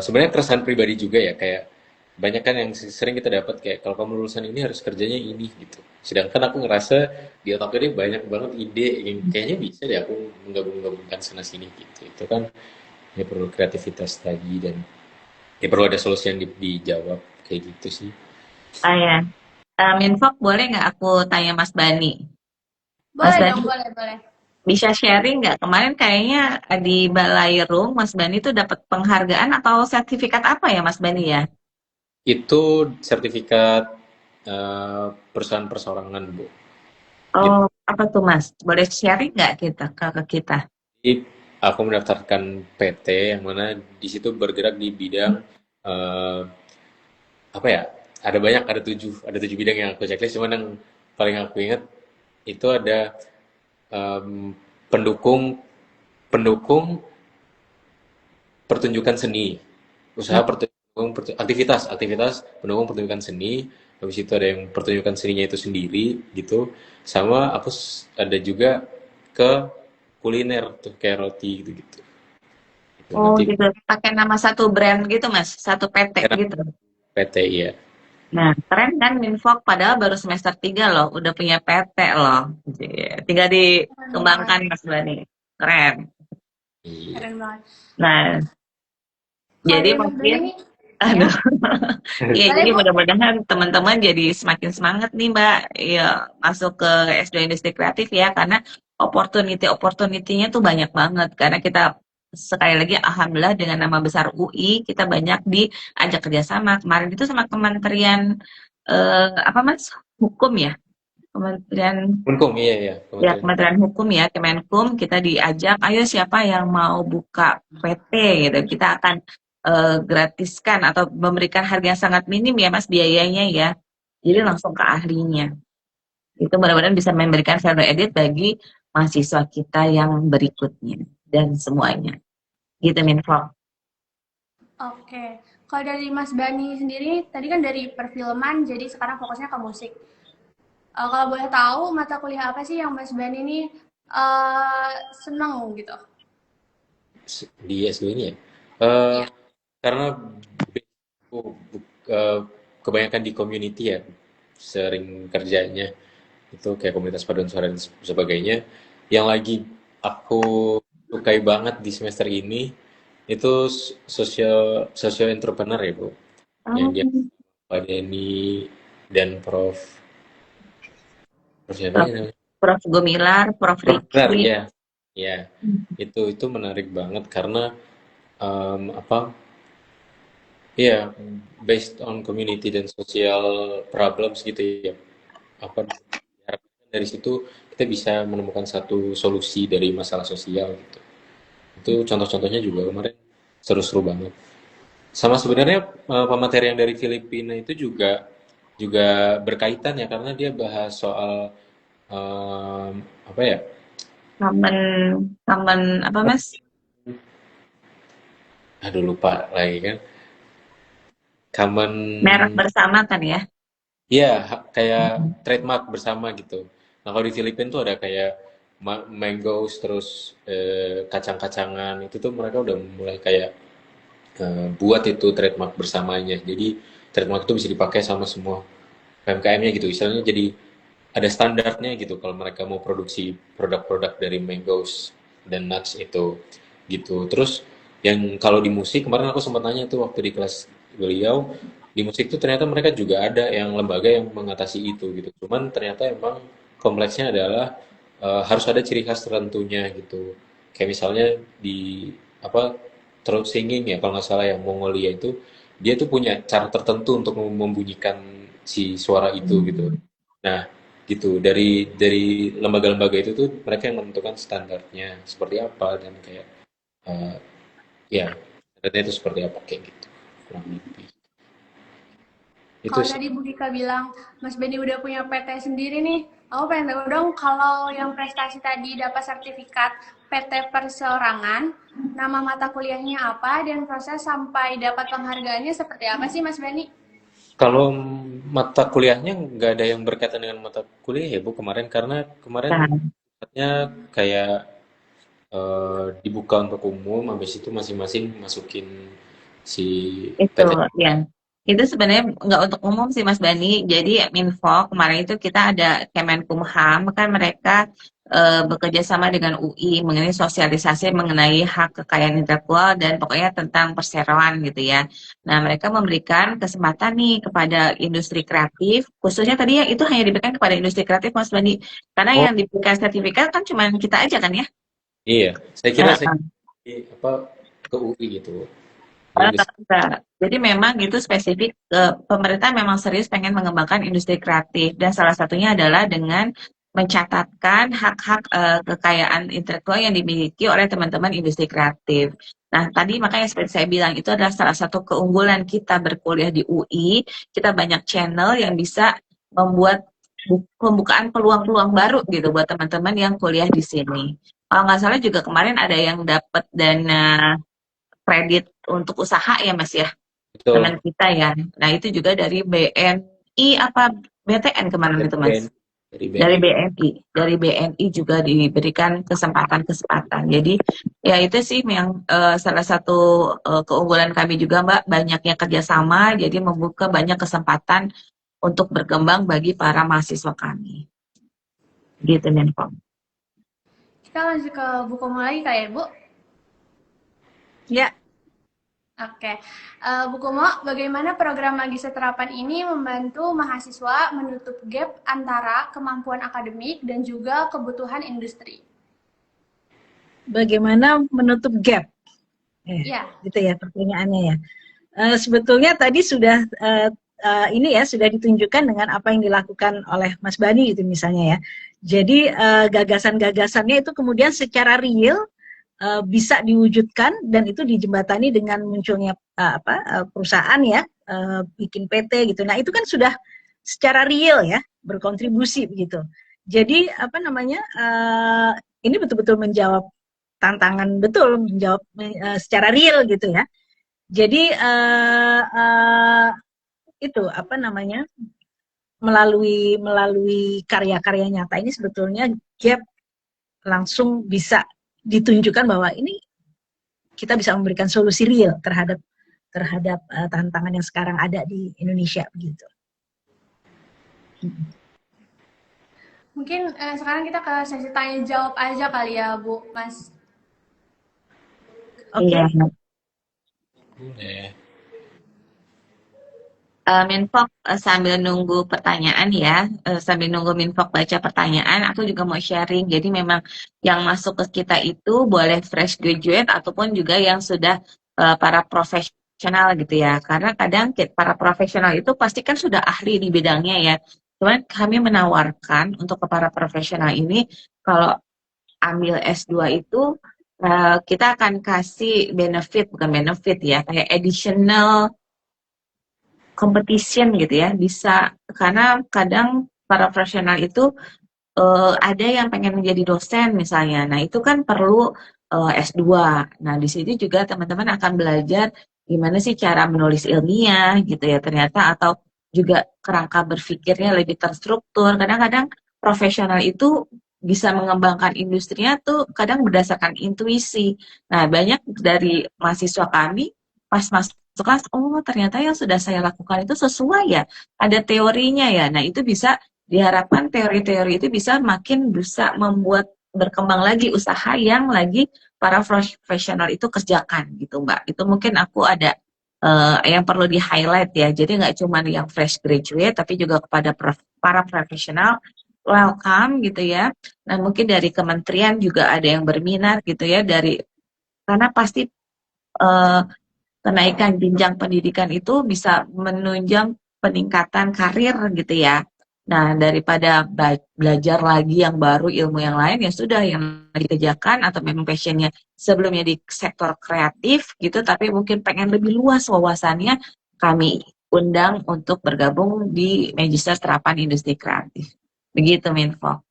sebenarnya keresahan pribadi juga ya, kayak banyak kan yang sering kita dapat kayak kalau kamu lulusan ini harus kerjanya ini gitu. Sedangkan aku ngerasa di otak ini banyak banget ide yang kayaknya bisa deh aku menggabung-gabungkan sana sini gitu. Itu kan ya perlu kreativitas tadi dan ya perlu ada solusi yang dijawab kayak gitu sih. Ya. Minfok, boleh nggak aku tanya Mas Bani? Mas Boleh Bani dong, boleh, boleh. bisa sharing nggak? Kemarin kayaknya di Balairung Mas Bani itu dapat penghargaan atau sertifikat apa ya Mas Bani ya? Itu sertifikat perusahaan perseorangan, Bu. Gitu. Oh, apa tuh Mas? Boleh sharing nggak ke kita? Jadi aku mendaftarkan PT yang mana di situ bergerak di bidang eh, apa ya? Ada tujuh bidang yang aku checklist. Cuman yang paling aku ingat itu ada pendukung pendukung pertunjukan seni, usaha aktivitas pendukung pertunjukan seni. Habis itu ada yang pertunjukan seninya itu sendiri gitu, sama aku ada juga ke kuliner tuh kayak roti gitu-gitu. Itu Oh, nanti gitu. Pakai nama satu brand gitu Mas, satu PT era gitu. PT ya. Nah, keren kan Minfok, padahal baru semester 3 loh, udah punya PT loh. Tinggal Keren dikembangkan banget, Mas Bani. Keren. Iya. keren banget. Nah, Kalau jadi dari Mas Bani mungkin, nih, ya, aduh, iya, boleh jadi Bu. mudah-mudahan teman-teman jadi semakin semangat nih Mbak, ya, masuk ke S2 Industri Kreatif ya, karena opportunity-nya tuh banyak banget, karena kita sekali lagi Alhamdulillah dengan nama besar UI, kita banyak diajak kerjasama, kemarin itu sama Kementerian, apa Mas? Hukum ya? Kementerian Unkum, iya ya, Ya, Kementerian Hukum. Kementerian Hukum ya, Kemenkum, kita diajak, ayo siapa yang mau buka PT gitu. Kita akan gratiskan atau memberikan harga yang sangat minim ya Mas biayanya ya. Jadi Iya. langsung ke ahlinya. Itu mudah-mudahan bisa memberikan value added bagi mahasiswa kita yang berikutnya dan semuanya. Gitu Minfo. Oke, kalau dari Mas Bani sendiri, tadi kan dari perfilman, jadi sekarang fokusnya ke musik. Kalau boleh tahu, mata kuliah apa sih yang Mas Bani ini seneng gitu? Di S2 ini ya. Eh, Iya. karena aku eh, kebanyakan di community ya, sering kerjanya itu kayak komunitas paduan suara dan sebagainya. Yang lagi aku sukai banget di semester ini itu social entrepreneur ya Bu, yang Oh, dia Pak Denny dan Prof siapa Prof, lagi namanya? Prof Gumilar, Prof Prof Benar Riki. ya, ya itu menarik banget karena apa Iya, based on community dan social problems gitu ya. Apa diharapkan dari situ kita bisa menemukan satu solusi dari masalah sosial gitu. Itu contoh-contohnya juga kemarin seru-seru banget. Sama sebenarnya pemateri yang dari Filipina itu juga juga berkaitan ya karena dia bahas soal em, apa ya? Common, common apa Mas? Aduh lupa lagi kan. Merek Common bersama kan ya? Iya, kayak trademark bersama gitu. Nah, kalau di Filipina tuh ada kayak mangoes terus kacang-kacangan itu tuh mereka udah mulai kayak buat itu trademark bersamanya. Jadi trademark itu bisa dipakai sama semua UMKM-nya gitu. Misalnya jadi ada standarnya gitu kalau mereka mau produksi produk-produk dari mangoes dan nuts itu gitu. Terus yang kalau di musik kemarin aku sempat nanya tuh waktu di kelas beliau di musik tuh ternyata mereka juga ada yang lembaga yang mengatasi itu gitu. Cuman ternyata emang kompleksnya adalah harus ada ciri khas tertentunya gitu. Kayak misalnya di apa throat singing ya kalau nggak salah yang Mongolia itu dia tuh punya cara tertentu untuk membunyikan si suara itu gitu. Nah, gitu dari lembaga-lembaga itu tuh mereka yang menentukan standarnya seperti apa dan kayak eh, ya standarnya itu seperti apa kayak gitu kurang lebih itu Kalau sih. tadi Bu Dika bilang Mas Benny udah punya PT sendiri nih, aku pengen tahu dong kalau yang prestasi tadi dapat sertifikat PT perseorangan, nama mata kuliahnya apa dan proses sampai dapat penghargaannya seperti apa sih Mas Benny? Kalau mata kuliahnya nggak ada yang berkaitan dengan mata kuliah ya Bu kemarin karena kemarin Nah, sifatnya kayak dibuka untuk umum habis itu masing-masing masukin si itu PT. ya. Itu sebenarnya nggak untuk umum sih Mas Bani. Jadi Minfo kemarin itu kita ada Kemenkumham kan mereka bekerja sama dengan UI mengenai sosialisasi mengenai hak kekayaan intelektual dan pokoknya tentang perseroan gitu ya. Nah mereka memberikan kesempatan nih kepada industri kreatif, khususnya tadi yang itu hanya diberikan kepada industri kreatif Mas Bani. Karena Oh yang diberikan sertifikat kan cuma kita aja kan ya. iya, saya kira saya Nah, apa ke UI gitu. Di enggak, industri. enggak. Jadi memang gitu spesifik pemerintah memang serius pengen mengembangkan industri kreatif dan salah satunya adalah dengan mencatatkan hak-hak kekayaan intelektual yang dimiliki oleh teman-teman industri kreatif. Nah, tadi makanya seperti saya bilang itu adalah salah satu keunggulan kita berkuliah di UI. Kita banyak channel yang bisa membuat pembukaan peluang-peluang baru gitu buat teman-teman yang kuliah di sini. Kalau nggak salah juga kemarin ada yang dapat dana kredit untuk usaha ya Mas ya, teman Betul. kita ya. Nah itu juga dari BNI apa BTN kemarin Dari itu Mas. BNI, dari Dari BNI. BNI, dari BNI juga diberikan kesempatan-kesempatan. Jadi ya itu sih yang salah satu keunggulan kami juga Mbak, banyaknya kerjasama, jadi membuka banyak kesempatan untuk berkembang bagi para mahasiswa kami. Gitu Menkom. Kita lanjut ke buku lagi kak ya Bu. Ya, Oke, Bu Kumo, bagaimana program Magister Terapan ini membantu mahasiswa menutup gap antara kemampuan akademik dan juga kebutuhan industri? bagaimana menutup gap? Ya, Gitu ya pertanyaannya ya. Sebetulnya tadi sudah ini ya sudah ditunjukkan dengan apa yang dilakukan oleh Mas Bani gitu misalnya ya. Jadi gagasan-gagasannya itu kemudian secara real bisa diwujudkan dan itu dijembatani dengan munculnya perusahaan ya bikin PT gitu. Nah itu kan sudah secara real ya berkontribusi begitu. Jadi apa namanya ini betul-betul menjawab tantangan betul menjawab secara real gitu ya. Jadi itu apa namanya melalui karya-karya nyata ini sebetulnya gap langsung bisa ditunjukkan bahwa ini kita bisa memberikan solusi real terhadap terhadap tantangan yang sekarang ada di Indonesia begitu. mungkin sekarang kita ke sesi tanya jawab aja kali ya Bu, Mas. Oke. Iya. Boleh. Minfok sambil nunggu pertanyaan ya, sambil nunggu Minfok baca pertanyaan, aku juga mau sharing. Jadi memang yang masuk ke kita itu boleh fresh graduate ataupun juga yang sudah para profesional profesional gitu ya. Karena kadang para profesional itu pasti kan sudah ahli di bidangnya ya. Cuman kami menawarkan untuk ke para profesional ini kalau ambil S2 itu kita akan kasih benefit, bukan benefit ya, kayak additional competition gitu ya, bisa. Karena kadang para profesional itu ada yang pengen menjadi dosen misalnya. Nah, itu kan perlu S2. Nah, di sini juga teman-teman akan belajar gimana sih cara menulis ilmiah gitu ya ternyata, atau juga kerangka berpikirnya lebih terstruktur. Kadang-kadang profesional itu bisa mengembangkan industrinya tuh kadang berdasarkan intuisi. Nah, banyak dari mahasiswa kami pas masuk kelas, oh ternyata yang sudah saya lakukan itu sesuai ya, ada teorinya ya. Nah, itu bisa diharapkan teori-teori itu bisa makin bisa membuat berkembang lagi usaha yang lagi para profesional itu kerjakan gitu Mbak. Itu mungkin aku ada yang perlu di-highlight ya. Jadi nggak cuma yang fresh graduate, tapi juga kepada para profesional welcome gitu ya. Nah mungkin dari kementerian juga ada yang berminat gitu ya, dari karena pasti eh, kenaikan jenjang pendidikan itu bisa menunjang peningkatan karir gitu ya. Nah, daripada belajar lagi yang baru, ilmu yang lain, ya sudah yang dikerjakan atau memang passionnya sebelumnya di sektor kreatif gitu, tapi mungkin pengen lebih luas wawasannya, kami undang untuk bergabung di Magister Terapan Industri Kreatif. Begitu, Minfo.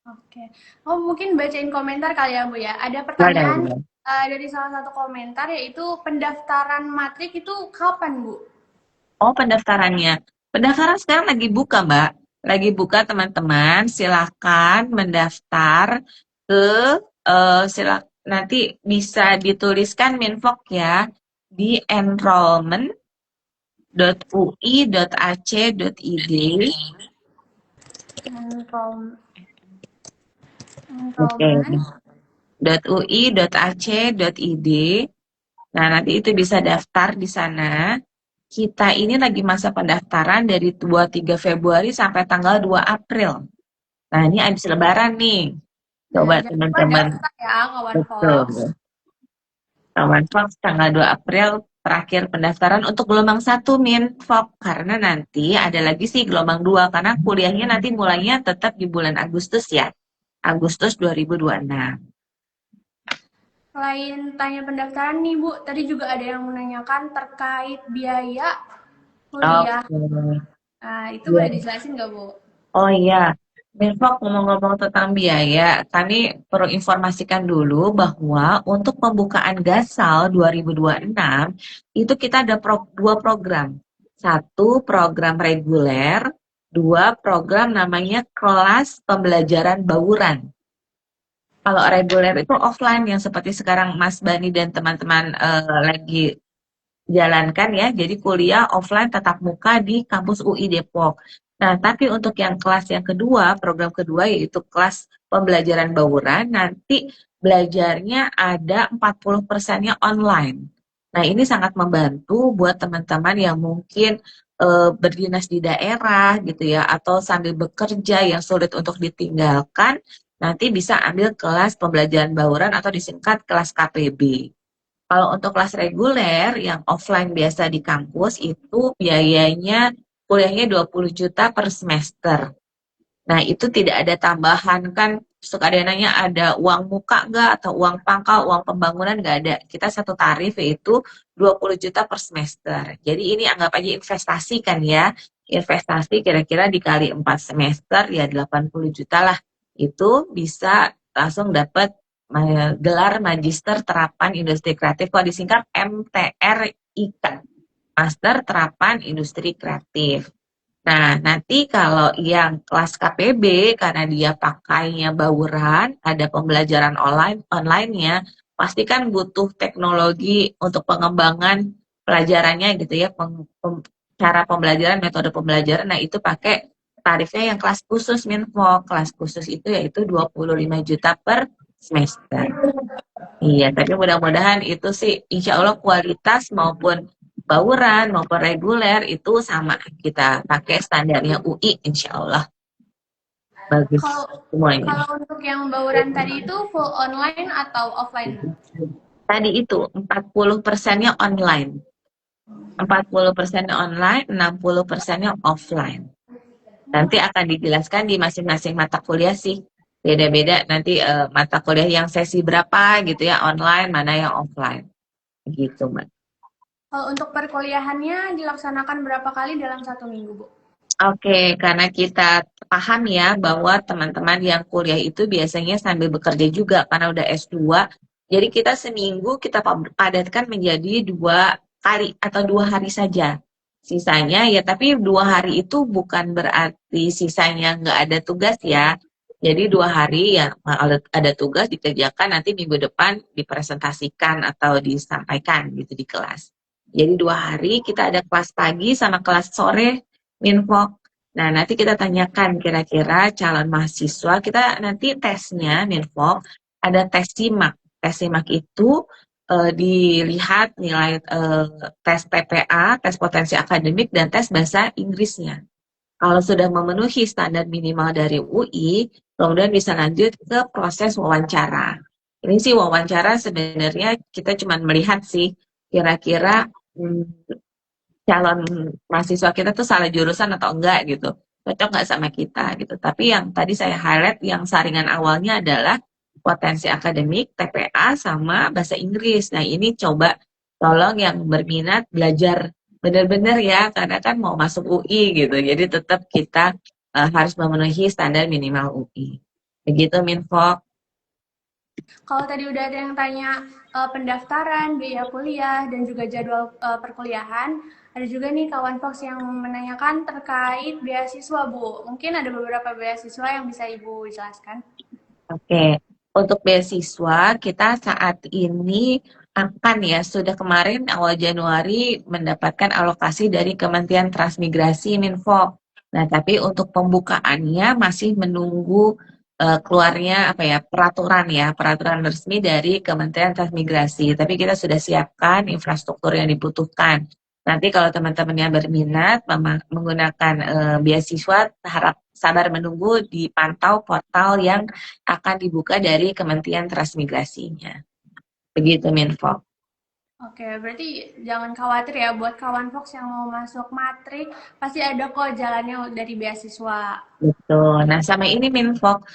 Oke. Oh, mungkin bacain komentar kali ya, Bu ya. Ada Boleh, pertanyaan boleh. dari salah satu komentar, yaitu pendaftaran matrik itu kapan, Bu? Oh, pendaftarannya. Pendaftaran sekarang lagi buka, Mbak. Lagi buka, teman-teman. Silakan mendaftar ke nanti bisa dituliskan Minfok ya di enrollment.ui.ac.id. Oke. .ui.ac.id. Nah, nanti itu bisa daftar di sana. Kita ini lagi masa pendaftaran dari 23 Februari sampai tanggal 2 April. Nah, ini habis lebaran nih. Coba Jangan lupa teman-teman. daftar ya, kawan Betul. Fox. Kawan Fox tanggal 2 April terakhir pendaftaran untuk gelombang 1 Min Fox. Karena nanti ada lagi sih gelombang 2. Karena kuliahnya nanti mulainya tetap di bulan Agustus ya. Agustus 2026. Selain tanya pendaftaran nih, Bu, tadi juga ada yang menanyakan terkait biaya kuliah. Oke. Nah, itu Iya. boleh dijelasin nggak, Bu? Oh iya, Minfok ngomong-ngomong tentang biaya, kami perlu informasikan dulu bahwa untuk pembukaan Gasal 2026 itu kita ada dua program. Satu program reguler, dua program namanya kelas pembelajaran bauran. Kalau reguler itu offline yang seperti sekarang Mas Bani dan teman-teman lagi jalankan ya, jadi kuliah offline tatap muka di kampus UI Depok. Nah, tapi untuk yang kelas yang kedua, program kedua yaitu kelas pembelajaran bauran, nanti belajarnya ada 40%-nya online. Nah, ini sangat membantu buat teman-teman yang mungkin berdinas di daerah gitu ya, atau sambil bekerja yang sulit untuk ditinggalkan, nanti bisa ambil kelas pembelajaran bauran atau disingkat kelas KPB. Kalau untuk kelas reguler yang offline biasa di kampus itu biayanya kuliahnya 20 juta per semester. Nah, itu tidak ada tambahan kan, suka ada yang nanya ada uang muka nggak atau uang pangkal, uang pembangunan nggak ada. Kita satu tarif yaitu 20 juta per semester. Jadi ini anggap aja investasi kan ya. Investasi kira-kira dikali 4 semester ya 80 juta lah. Itu bisa langsung dapat gelar Magister Terapan Industri Kreatif, kalau disingkat MTRIK, Master Terapan Industri Kreatif. Nah, nanti kalau yang kelas KPB, karena dia pakainya bauran, ada pembelajaran online-nya, pasti kan butuh teknologi untuk pengembangan pelajarannya gitu ya, cara pembelajaran, metode pembelajaran. Nah, itu pakai tarifnya yang kelas khusus Minfo. Kelas khusus itu yaitu 25 juta per semester. Iya, tapi mudah-mudahan itu sih insya Allah kualitas maupun bauran maupun reguler itu sama, kita pakai standarnya UI insya Allah bagus semuanya. Kalau untuk yang bauran tadi itu full online atau offline? Tadi itu 40%-nya online. 40% online, 60% offline. Nanti akan dijelaskan di masing-masing mata kuliah sih. Beda-beda nanti mata kuliah yang sesi berapa gitu ya, online, mana yang offline. Gitu, Mbak. Kalau untuk perkuliahannya dilaksanakan berapa kali dalam 1 minggu, Bu? Oke, karena kita paham ya bahwa teman-teman yang kuliah itu biasanya sambil bekerja juga karena udah S2. Jadi kita seminggu kita padatkan menjadi 2 kali atau 2 hari saja. Sisanya ya, tapi 2 hari itu bukan berarti sisanya nggak ada tugas ya. Jadi 2 hari ya ada tugas dikerjakan, nanti minggu depan dipresentasikan atau disampaikan gitu di kelas. Jadi 2 hari kita ada kelas pagi sama kelas sore. Minfok. Nah, nanti kita tanyakan kira-kira calon mahasiswa, kita nanti tesnya Minfok, ada tes SIMAK. Tes SIMAK itu dilihat nilai tes PPA, tes potensi akademik, dan tes bahasa Inggrisnya. Kalau sudah memenuhi standar minimal dari UI, kemudian bisa lanjut ke proses wawancara. Ini sih wawancara sebenarnya kita cuma melihat sih kira-kira calon mahasiswa kita tuh salah jurusan atau enggak gitu, cocok nggak sama kita gitu. Tapi yang tadi saya highlight yang saringan awalnya adalah potensi akademik, TPA sama bahasa Inggris. Nah ini coba tolong yang berminat belajar benar-benar ya, karena kan mau masuk UI gitu, jadi tetap kita harus memenuhi standar minimal UI. Begitu Minfo. Kalau tadi udah ada yang tanya pendaftaran, biaya kuliah, dan juga jadwal perkuliahan, ada juga nih kawan Fox yang menanyakan terkait beasiswa, Bu. Mungkin ada beberapa beasiswa yang bisa Ibu jelaskan. Oke, untuk beasiswa kita saat ini akan ya, sudah kemarin awal Januari mendapatkan alokasi dari Kementerian Transmigrasi Minfo. Nah, tapi untuk pembukaannya masih menunggu keluarnya apa ya, peraturan resmi dari Kementerian Transmigrasi. Tapi kita sudah siapkan infrastruktur yang dibutuhkan. Nanti kalau teman-teman yang berminat menggunakan beasiswa, harap sabar menunggu dipantau portal yang akan dibuka dari Kementerian Transmigrasinya. Begitu Minfo. Oke, berarti jangan khawatir ya buat kawan Fox yang mau masuk matrik, pasti ada kok jalannya dari beasiswa. Betul. Nah, sama ini Minfo,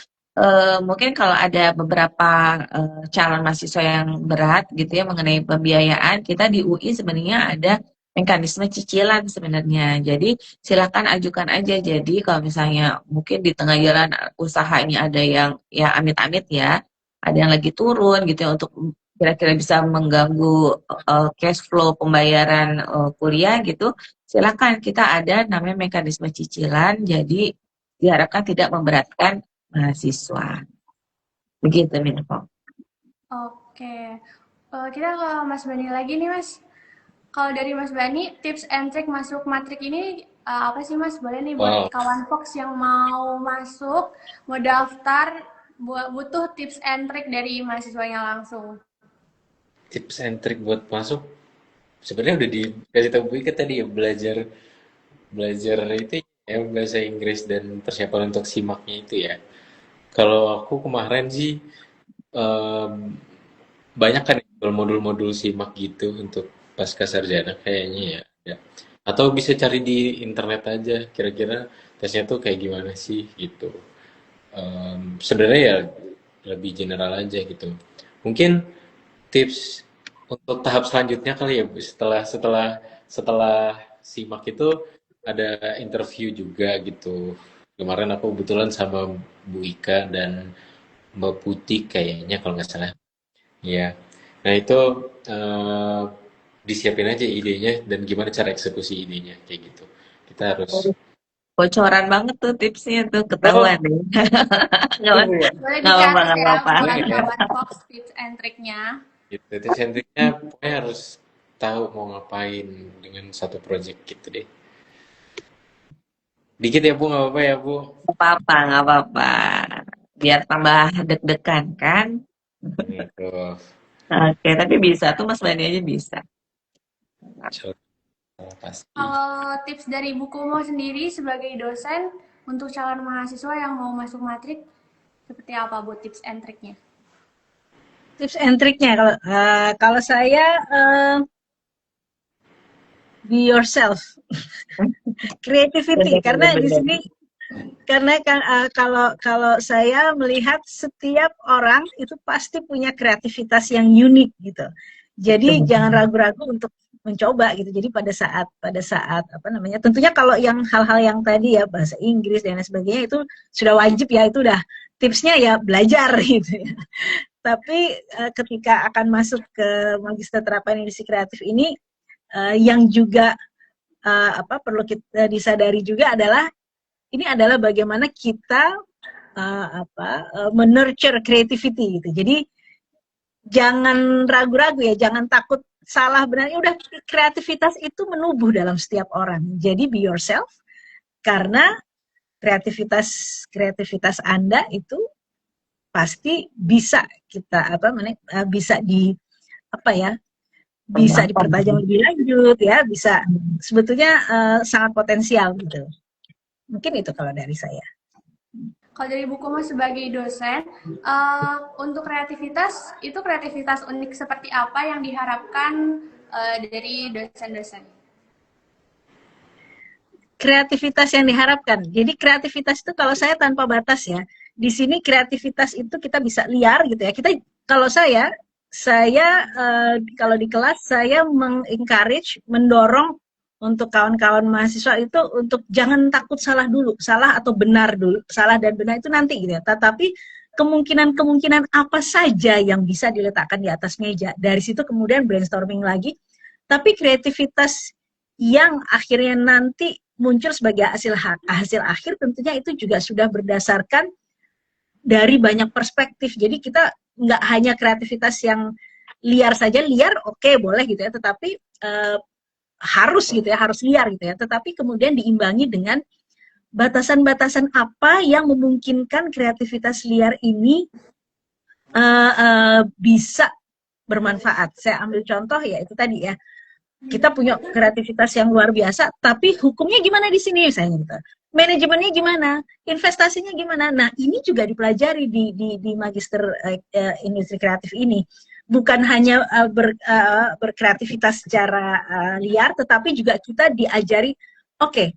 mungkin kalau ada beberapa calon mahasiswa yang berat gitu ya mengenai pembiayaan, kita di UI sebenarnya ada mekanisme cicilan sebenarnya. Jadi silakan ajukan aja. Jadi kalau misalnya mungkin di tengah jalan usahanya ada yang ya amit-amit ya, ada yang lagi turun gitu ya untuk kira-kira bisa mengganggu cash flow pembayaran kuliah gitu, silakan kita ada namanya mekanisme cicilan. Jadi diharapkan tidak memberatkan mahasiswa. Begitu, Minfo. Oke, kita ke Mas Bani lagi nih, Mas. Kalau dari Mas Bani, tips and trick masuk matrik ini apa sih, Mas? Boleh nih buat Wow, kawan Fox yang mau masuk, mau daftar, butuh tips and trick dari mahasiswanya langsung. tips and trick buat masuk sebenarnya udah dikasih tahu Bu Ika tadi ya, belajar belajar itu ya bahasa Inggris dan persiapan untuk simaknya itu ya. Kalau aku kemarin sih em, banyak kan modul-modul simak gitu untuk pasca sarjana kayaknya ya. Ya. Atau bisa cari di internet aja kira-kira tesnya tuh kayak gimana sih gitu. Sebenarnya ya lebih general aja gitu. Mungkin tips untuk tahap selanjutnya kali ya Bu, setelah setelah setelah simak itu ada interview juga gitu. Kemarin aku kebetulan sama Bu Ika dan Mbak Putih kayaknya kalau nggak salah. Iya. Nah itu eh, disiapin aja idenya dan gimana cara eksekusi idenya kayak gitu. Kita harus. Bocoran banget tuh tipsnya tuh, Oh, ketahuan deh. Nggak itu apa- Bu ya. Boleh nggak apa-apa, dicatat nggak ya apa-apa. buat Boleh ya. kawan Fox tips and triknya. Gitu. Tips and triknya pokoknya harus tahu mau ngapain dengan satu project gitu deh. Dikit ya Bu, nggak apa-apa ya Bu. Nggak apa-apa, nggak apa-apa. Biar tambah deg-degan kan. Gitu. Oke, tapi bisa tuh Mas Bani aja bisa. Insya Allah pasti. Kalau tips dari Bu Kumo sendiri sebagai dosen untuk calon mahasiswa yang mau masuk matrik, seperti apa Bu tips and triknya? Tips and triknya kalau saya be yourself. Creativity, karena di Bener-bener. sini kalau saya melihat setiap orang itu pasti punya kreativitas yang unik gitu. Jadi jangan ragu-ragu untuk mencoba gitu. Jadi pada saat apa namanya, tentunya kalau yang hal-hal yang tadi ya bahasa Inggris dan lain sebagainya itu sudah wajib ya, itu udah tipsnya ya belajar gitu ya. Tapi ketika akan masuk ke Magister Terapan Industri Kreatif ini, yang juga perlu kita disadari juga adalah ini adalah bagaimana kita menurture creativity gitu. Jadi jangan ragu-ragu ya, jangan takut salah benar. Udah, kreativitas itu menubuh dalam setiap orang. Jadi be yourself, karena kreativitas Anda itu pasti bisa kita bisa bisa dipertajam lebih lanjut ya, bisa sebetulnya sangat potensial gitu. Mungkin itu kalau dari saya. Kalau dari buku Mas sebagai dosen, untuk kreativitas, itu kreativitas unik seperti apa yang diharapkan dari dosen-dosen? Kreativitas yang diharapkan. Jadi kreativitas itu kalau saya tanpa batas ya. Di sini kreativitas itu kita bisa liar gitu ya. Kalau saya kalau di kelas saya mengencourage, mendorong untuk kawan-kawan mahasiswa itu untuk jangan takut salah dulu, salah atau benar dulu, salah dan benar itu nanti gitu ya. Tetapi kemungkinan apa saja yang bisa diletakkan di atas meja. Dari situ kemudian brainstorming lagi. Tapi kreativitas yang akhirnya nanti muncul sebagai hasil akhir tentunya itu juga sudah berdasarkan dari banyak perspektif. Jadi kita nggak hanya kreativitas yang liar saja, liar oke, boleh gitu ya, tetapi harus gitu ya, harus liar gitu ya, tetapi kemudian diimbangi dengan batasan-batasan apa yang memungkinkan kreativitas liar ini bisa bermanfaat. Saya ambil contoh ya itu tadi ya, kita punya kreativitas yang luar biasa, tapi hukumnya gimana di sini misalnya gitu, manajemennya gimana, investasinya gimana. Nah ini juga dipelajari di Magister Industri Kreatif ini. Bukan hanya berkreativitas secara liar, tetapi juga kita diajari, oke,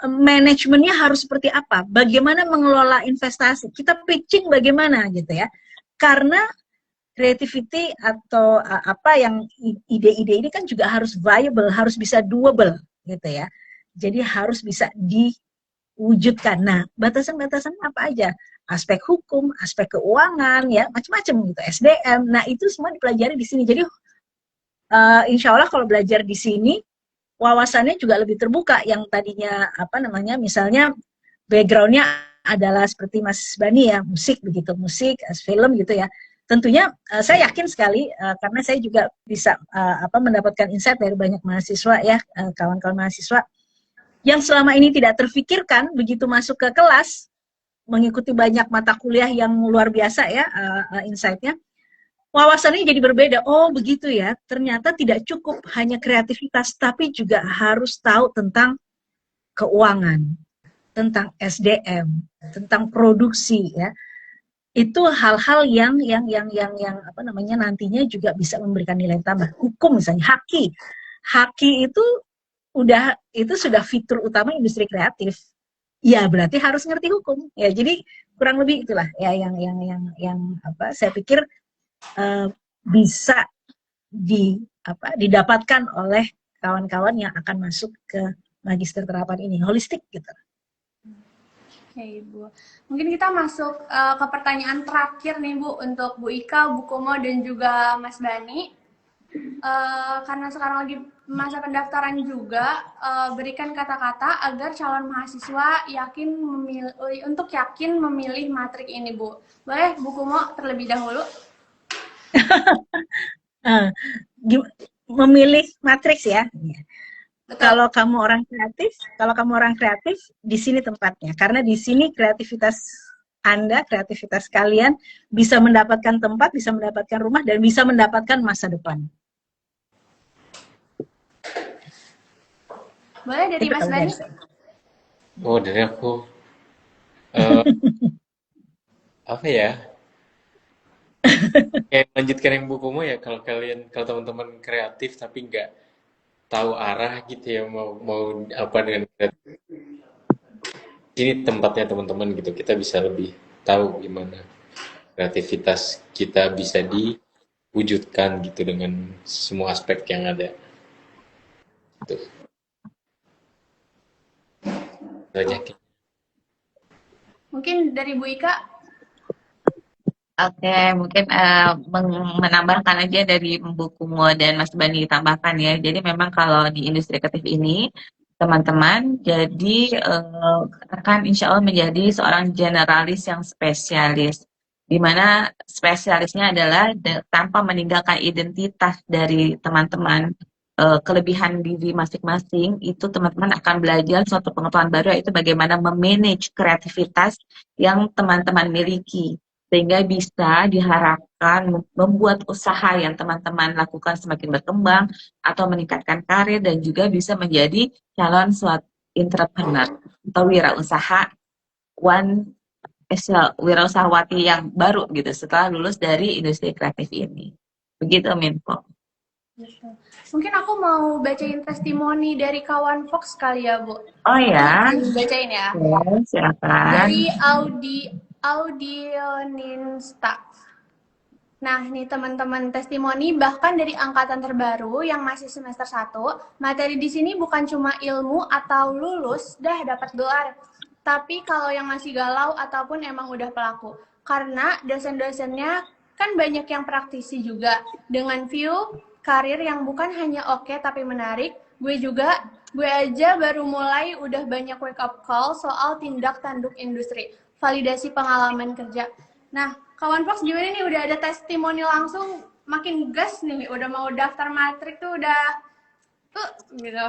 manajemennya harus seperti apa, bagaimana mengelola investasi, kita pitching bagaimana gitu ya. Karena creativity atau apa yang ide-ide ini kan juga harus viable, harus bisa doable gitu ya. Jadi harus bisa diwujudkan. Nah, batasan-batasan apa aja? Aspek hukum, aspek keuangan, ya macam-macam gitu, SDM. Nah itu semua dipelajari di sini. Jadi insya Allah kalau belajar di sini, wawasannya juga lebih terbuka. Yang tadinya misalnya backgroundnya adalah seperti Mas Bani ya, musik begitu, musik, film gitu ya. Tentunya saya yakin sekali karena saya juga bisa mendapatkan insight dari banyak mahasiswa ya, kawan-kawan mahasiswa yang selama ini tidak terfikirkan begitu masuk ke kelas, mengikuti banyak mata kuliah yang luar biasa ya, insight-nya, wawasannya jadi berbeda. Oh begitu ya, ternyata tidak cukup hanya kreativitas, tapi juga harus tahu tentang keuangan, tentang SDM, tentang produksi ya. Itu hal-hal yang nantinya juga bisa memberikan nilai tambah. Hukum misalnya, haki itu sudah fitur utama industri kreatif. Ya berarti harus ngerti hukum ya. Jadi kurang lebih itulah ya yang saya pikir bisa didapatkan oleh kawan-kawan yang akan masuk ke Magister Terapan ini, holistik gitu. Oke Ibu, mungkin kita masuk ke pertanyaan terakhir nih Bu, untuk Bu Ika, Bu Kumo, dan juga Mas Bani. Karena sekarang lagi masa pendaftaran juga, berikan kata-kata agar calon mahasiswa yakin memilih matrik ini Bu. Boleh Bu Kumo terlebih dahulu? Memilih matriks ya. Kalau kamu orang kreatif, di sini tempatnya. Karena di sini kreativitas Anda, kreativitas kalian bisa mendapatkan tempat, bisa mendapatkan rumah, dan bisa mendapatkan masa depan. Boleh dari Mas Bani? Oh, dari aku. Apa ya? Kayak lanjutkan yang bukumu ya, kalau teman-teman kreatif tapi tahu arah gitu ya, mau mau apa dengan ini tempatnya teman-teman gitu. Kita bisa lebih tahu gimana kreativitas kita bisa diwujudkan gitu dengan semua aspek yang ada. Gitu. Banyak. Mungkin dari Bu Ika. Oke, mungkin menambahkan aja dari buku Mo dan Mas Bani tambahkan ya. Jadi memang kalau di industri kreatif ini, teman-teman, jadi akan insya Allah menjadi seorang generalis yang spesialis. Di mana spesialisnya adalah tanpa meninggalkan identitas dari teman-teman, kelebihan diri masing-masing, itu teman-teman akan belajar suatu pengetahuan baru, yaitu bagaimana memanage kreativitas yang teman-teman miliki sehingga bisa diharapkan membuat usaha yang teman-teman lakukan semakin berkembang atau meningkatkan karir dan juga bisa menjadi calon suatu entrepreneur atau wirausahawati yang baru gitu setelah lulus dari industri kreatif ini. Begitu Minfo. Mungkin aku mau bacain testimoni dari kawan Fox kali ya, Bu. Oh ya. Bacain ya. Oke, silakan. Dari Audioninsta. Nah, nih teman-teman testimoni bahkan dari angkatan terbaru yang masih semester 1, materi di sini bukan cuma ilmu atau lulus dah dapat gelar, tapi kalau yang masih galau ataupun emang udah pelaku. Karena dosen-dosennya kan banyak yang praktisi juga dengan view karir yang bukan hanya oke tapi menarik. Gue aja baru mulai udah banyak wake up call soal tindak tanduk industri, validasi pengalaman kerja. Nah, kawan Fox gimana nih, udah ada testimoni langsung, makin gas nih, udah mau daftar matrik tuh udah gitu.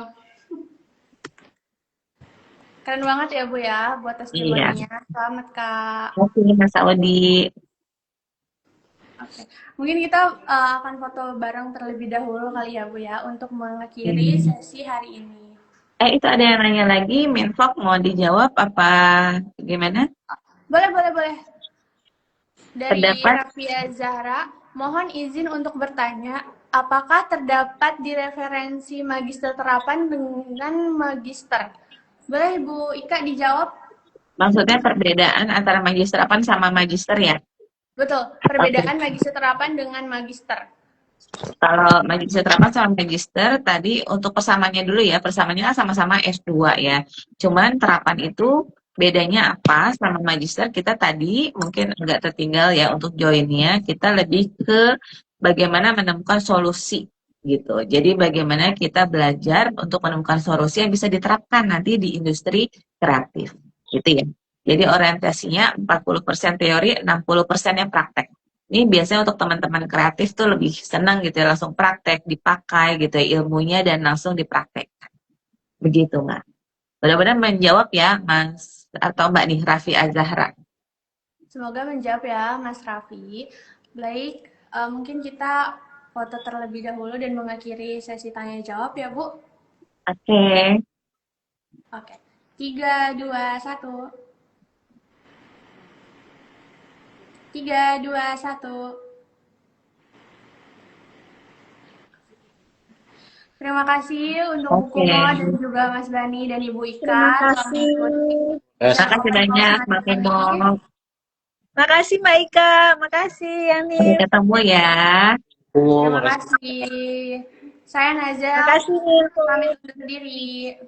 Keren banget ya Bu ya buat testimoninya. Iya. Selamat Kak. Terima kasih Mas Audi. Oke, mungkin kita akan foto bareng terlebih dahulu kali ya Bu ya untuk mengakhiri sesi hari ini. Itu ada yang nanya lagi, Minfok mau dijawab apa gimana? Boleh. Dari Rafia Zahra, mohon izin untuk bertanya, apakah terdapat di referensi magister terapan dengan magister? Boleh Bu Ika dijawab? Maksudnya perbedaan antara magister terapan sama magister ya? Betul, perbedaan magister terapan dengan magister. Kalau magister terapan sama magister, tadi untuk persamaannya dulu ya, persamaannya kan sama-sama S2 ya. Cuman terapan itu bedanya apa sama magister, kita tadi mungkin agak tertinggal ya untuk joinnya, kita lebih ke bagaimana menemukan solusi gitu. Jadi bagaimana kita belajar untuk menemukan solusi yang bisa diterapkan nanti di industri kreatif gitu ya. Jadi orientasinya 40% teori, 60% yang praktek. Ini biasanya untuk teman-teman kreatif tuh lebih senang gitu ya, langsung praktek, dipakai gitu ya ilmunya dan langsung dipraktekkan. Begitu Mbak. Mudah-mudahan menjawab ya Mas atau Mbak nih, Raffi Azahra. Semoga menjawab ya Mas Raffi. Baik, mungkin kita foto terlebih dahulu dan mengakhiri sesi tanya jawab ya Bu. Oke. 3, 2, 1. 3, 2, 1. Terima kasih untuk buku Mo dan juga Mas Bani dan Ibu Ika. Terima kasih. Terima kasih banyak Mbak Mo. Makasih Mbak Ika, makasih Yani. Sampai ketemu ya. Terima kasih. Saya Naza. Makasih. Pamit undur diri.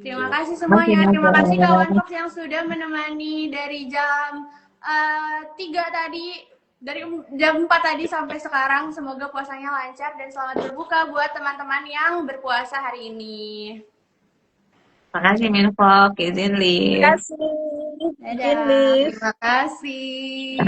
Terima kasih semuanya. Terima kasih kawan Fox yang sudah menemani dari jam 3 tadi, dari jam 4 tadi sampai sekarang. Semoga puasanya lancar dan selamat berbuka buat teman-teman yang berpuasa hari ini. Makasih Minfok, izin live. Terima kasih. Dadah. Terima kasih.